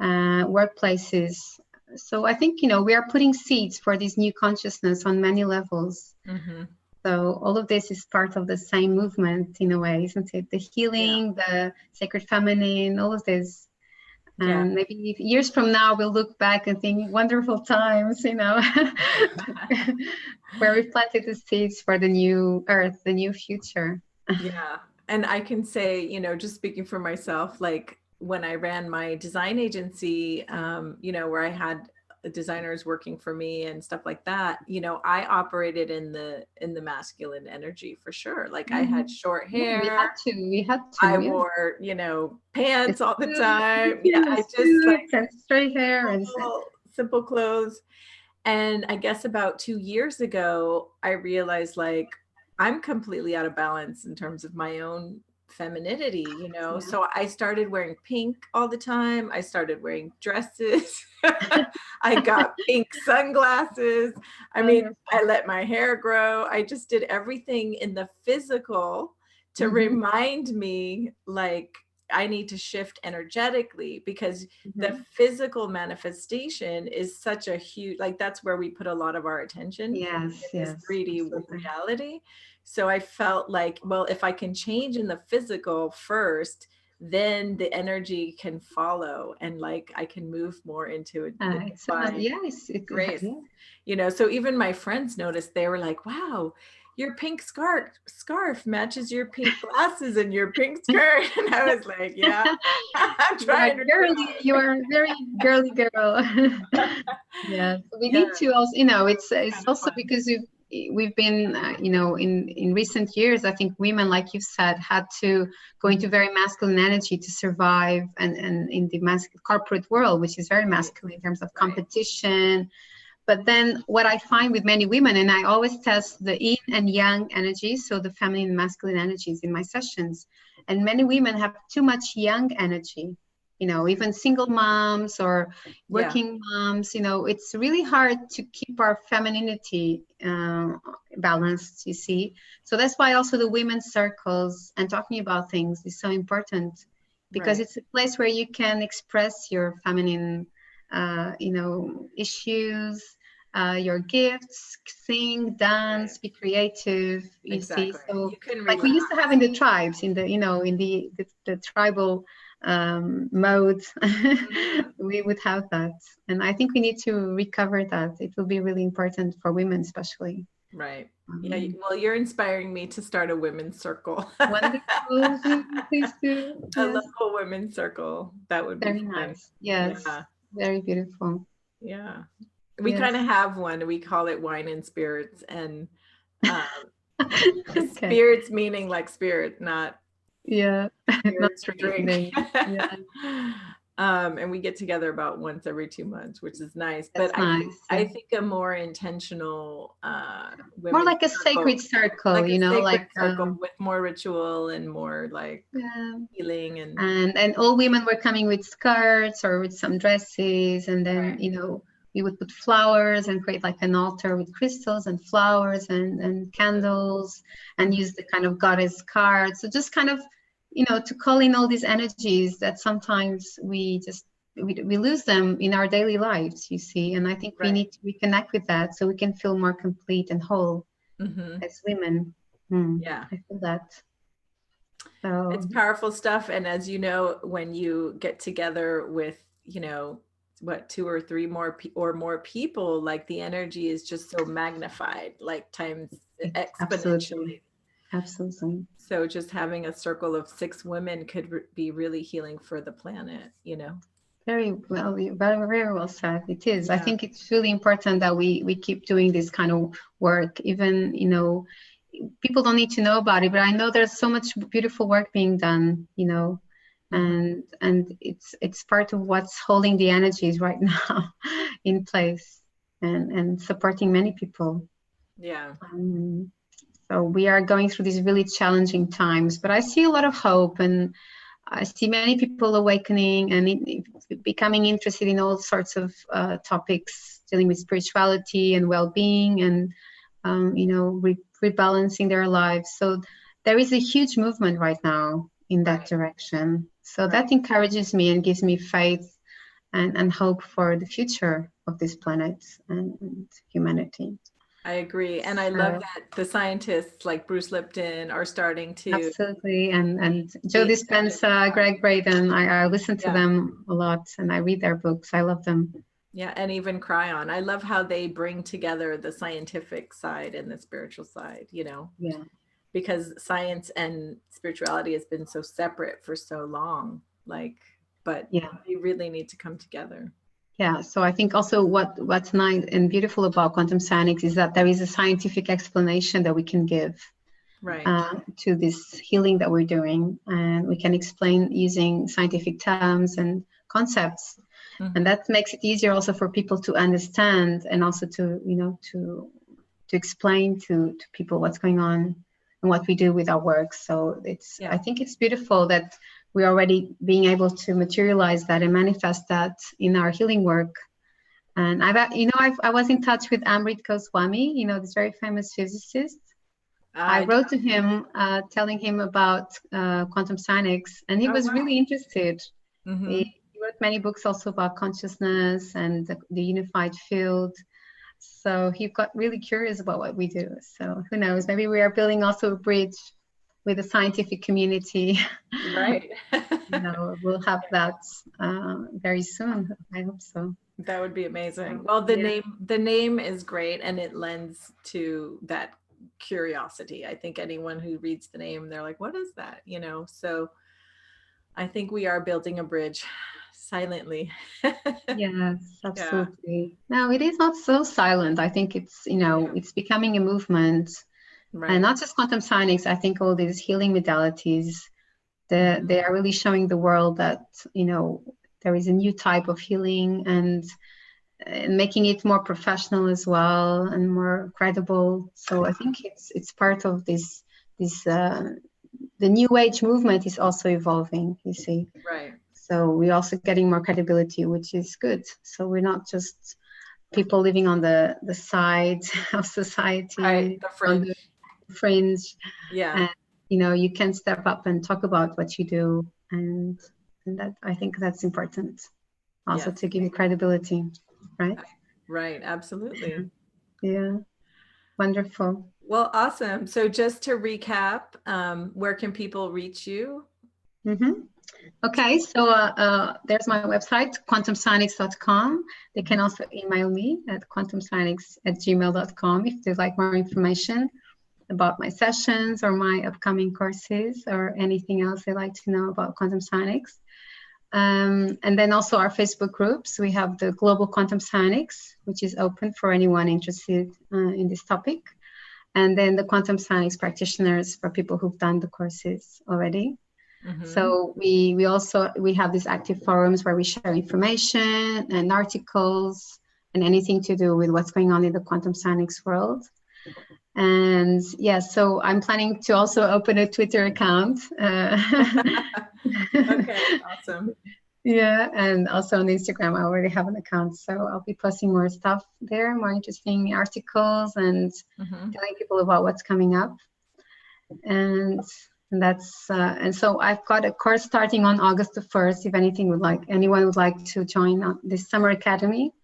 Speaker 2: workplaces. So I think, we are putting seeds for this new consciousness on many levels. So all of this is part of the same movement in a way, isn't it? The healing, the sacred feminine, all of this. And maybe years from now, we'll look back and think wonderful times, where we planted the seeds for the new earth, the new future.
Speaker 1: Yeah. And I can say, just speaking for myself, like when I ran my design agency, where I had designers working for me and stuff like that, I operated in the masculine energy for sure. Like I had short hair.
Speaker 2: We had to.
Speaker 1: I wore, pants all the time. I just like
Speaker 2: straight hair and
Speaker 1: simple clothes. And I guess about 2 years ago, I realized like I'm completely out of balance in terms of my own femininity, so I started wearing pink all the time. I started wearing dresses. I got pink sunglasses. I mean, I let my hair grow. I just did everything in the physical to remind me like I need to shift energetically, because the physical manifestation is such a huge, like that's where we put a lot of our attention. This 3D reality. So I felt like, well, if I can change in the physical first, then the energy can follow, and like I can move more into it. Grace. So even my friends noticed. They were like, wow, your pink scarf matches your pink glasses and your pink skirt. And I was like, yeah, I'm trying to
Speaker 2: girly. You are a very girly girl. Yeah, we need to also, it's also fun. Because we've been, in recent years, I think women, like you've said, had to go into very masculine energy to survive, and in the corporate world, which is very masculine in terms of competition. But then what I find with many women, and I always test the yin and yang energies, so the feminine and masculine energies in my sessions, and many women have too much yang energy, even single moms or working moms, it's really hard to keep our femininity balanced, you see. So that's why also the women's circles and talking about things is so important, because it's a place where you can express your feminine issues, your gifts, sing, dance, be creative, you see. So like we used to have in the tribes, in the, in the tribal mode, we would have that. And I think we need to recover that. It will be really important for women, especially.
Speaker 1: Right. Yeah. Well, you're inspiring me to start a women's circle.
Speaker 2: Wonderful. Please do.
Speaker 1: A local women's circle. That would be
Speaker 2: very nice. Yes. Yeah. Very beautiful.
Speaker 1: Yeah. We kind of have one. We call it Wine and Spirits, and spirits meaning like spirit, not spirits to drink. And we get together about once every 2 months, which is nice. But I think a more intentional,
Speaker 2: more like a sacred circle, like
Speaker 1: circle with more ritual and more like healing,
Speaker 2: and all women were coming with skirts or with some dresses, and then we would put flowers and create like an altar with crystals and flowers and candles, and use the kind of goddess cards. So just kind of to call in all these energies that sometimes we lose them in our daily lives, you see. And I think we need to reconnect with that so we can feel more complete and whole as women. I feel that. So
Speaker 1: it's powerful stuff. And as you know, when you get together with, 2 or 3 more people, like the energy is just so magnified, like times exponentially.
Speaker 2: Absolutely.
Speaker 1: So just having a circle of 6 women could be really healing for the planet,
Speaker 2: Very well, very well said. It is. I think it's really important that we keep doing this kind of work. Even, people don't need to know about it, but I know there's so much beautiful work being done, and it's part of what's holding the energies right now in place and supporting many people.
Speaker 1: Yeah.
Speaker 2: So we are going through these really challenging times, but I see a lot of hope, and I see many people awakening and becoming interested in all sorts of topics dealing with spirituality and well-being, and rebalancing their lives. So there is a huge movement right now in that direction. So that encourages me and gives me faith and hope for the future of this planet and humanity.
Speaker 1: I agree. And I love that the scientists like Bruce Lipton are starting to.
Speaker 2: Absolutely. And Joe Dispenza, Greg Braden, I listen to them a lot, and I read their books. I love them.
Speaker 1: Yeah. And even Cryon. I love how they bring together the scientific side and the spiritual side, because science and spirituality has been so separate for so long, but they really need to come together.
Speaker 2: Yeah, so I think also what's nice and beautiful about quantum psionics is that there is a scientific explanation that we can give to this healing that we're doing, and we can explain using scientific terms and concepts, and that makes it easier also for people to understand, and also to to explain to people what's going on and what we do with our work. So it's I think it's beautiful that we're already being able to materialize that and manifest that in our healing work. And I was in touch with Amrit Goswami, this very famous physicist. I wrote to him telling him about quantum psionics, and he was really interested. He wrote many books also about consciousness and the unified field. So he got really curious about what we do. So who knows, maybe we are building also a bridge with the scientific community.
Speaker 1: Right.
Speaker 2: We'll have that very soon. I hope so.
Speaker 1: That would be amazing. Well, the name is great, and it lends to that curiosity. I think anyone who reads the name, they're like, what is that? You know, so I think we are building a bridge silently.
Speaker 2: Yes, absolutely. No, it is not so silent. I think it's, you know, it's becoming a movement.
Speaker 1: Right.
Speaker 2: And not just quantum psionics. I think all these healing modalities, they are really showing the world that, you know, there is a new type of healing, and making it more professional as well and more credible. So I think it's part of this the new age movement is also evolving, you see.
Speaker 1: Right.
Speaker 2: So we're also getting more credibility, which is good. So we're not just people living on the side of society,
Speaker 1: right, the fringe.
Speaker 2: on the fringe.
Speaker 1: Yeah.
Speaker 2: And, you know, you can step up and talk about what you do, and that, I think that's important also,
Speaker 1: Yes.
Speaker 2: to give you credibility, right?
Speaker 1: Right, absolutely.
Speaker 2: Yeah, wonderful.
Speaker 1: Well, awesome. So just to recap, where can people reach you?
Speaker 2: Okay, so there's my website, quantumscience.com. They can also email me at quantumscience@gmail.com if they'd like more information about my sessions or my upcoming courses or anything else they'd like to know about quantum psionics. And then also our Facebook groups. We have the Global Quantum Psionics, which is open for anyone interested in this topic. And then the Quantum Psionics practitioners for people who've done the courses already. So we have these active forums where we share information and articles and anything to do with what's going on in the quantum psionics world. And yeah, so I'm planning to also open a Twitter account.
Speaker 1: Okay, awesome.
Speaker 2: Yeah, and also on Instagram, I already have an account, so I'll be posting more stuff there, more interesting articles, and telling people about what's coming up. And that's and so I've got a course starting on August the 1st. If anyone would like to join this summer academy.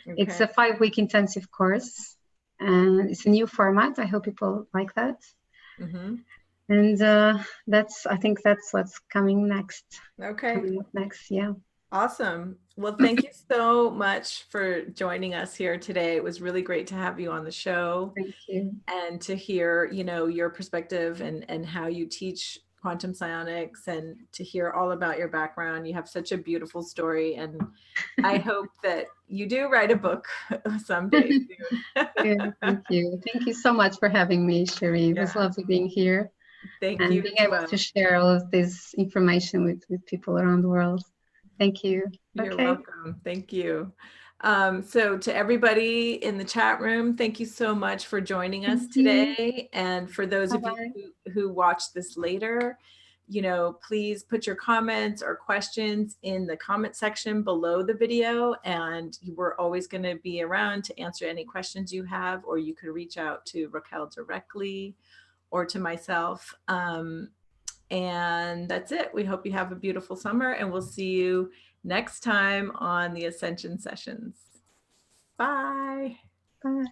Speaker 2: Okay. It's a 5-week intensive course, and it's a new format. I hope people like that. And I think that's what's coming next.
Speaker 1: Okay.
Speaker 2: Coming up next, yeah.
Speaker 1: Awesome. Well, thank you so much for joining us here today. It was really great to have you on the show.
Speaker 2: Thank you.
Speaker 1: And to hear, you know, your perspective and how you teach quantum psionics, and to hear all about your background. You have such a beautiful story, and I hope that you do write a book someday soon.
Speaker 2: Yeah, thank you. Thank you so much for having me, Cheri. It was lovely being here.
Speaker 1: Thank
Speaker 2: and
Speaker 1: you.
Speaker 2: Being able to share all of this information with people around the world. Thank you.
Speaker 1: You're welcome. Thank you. So to everybody in the chat room, thank you so much for joining us today. And for those of you who watch this later, you know, please put your comments or questions in the comment section below the video, and we're always going to be around to answer any questions you have, or you could reach out to Raquel directly or to myself. And that's it. We hope you have a beautiful summer, and we'll see you next time on the Ascension sessions. Bye.
Speaker 2: Bye.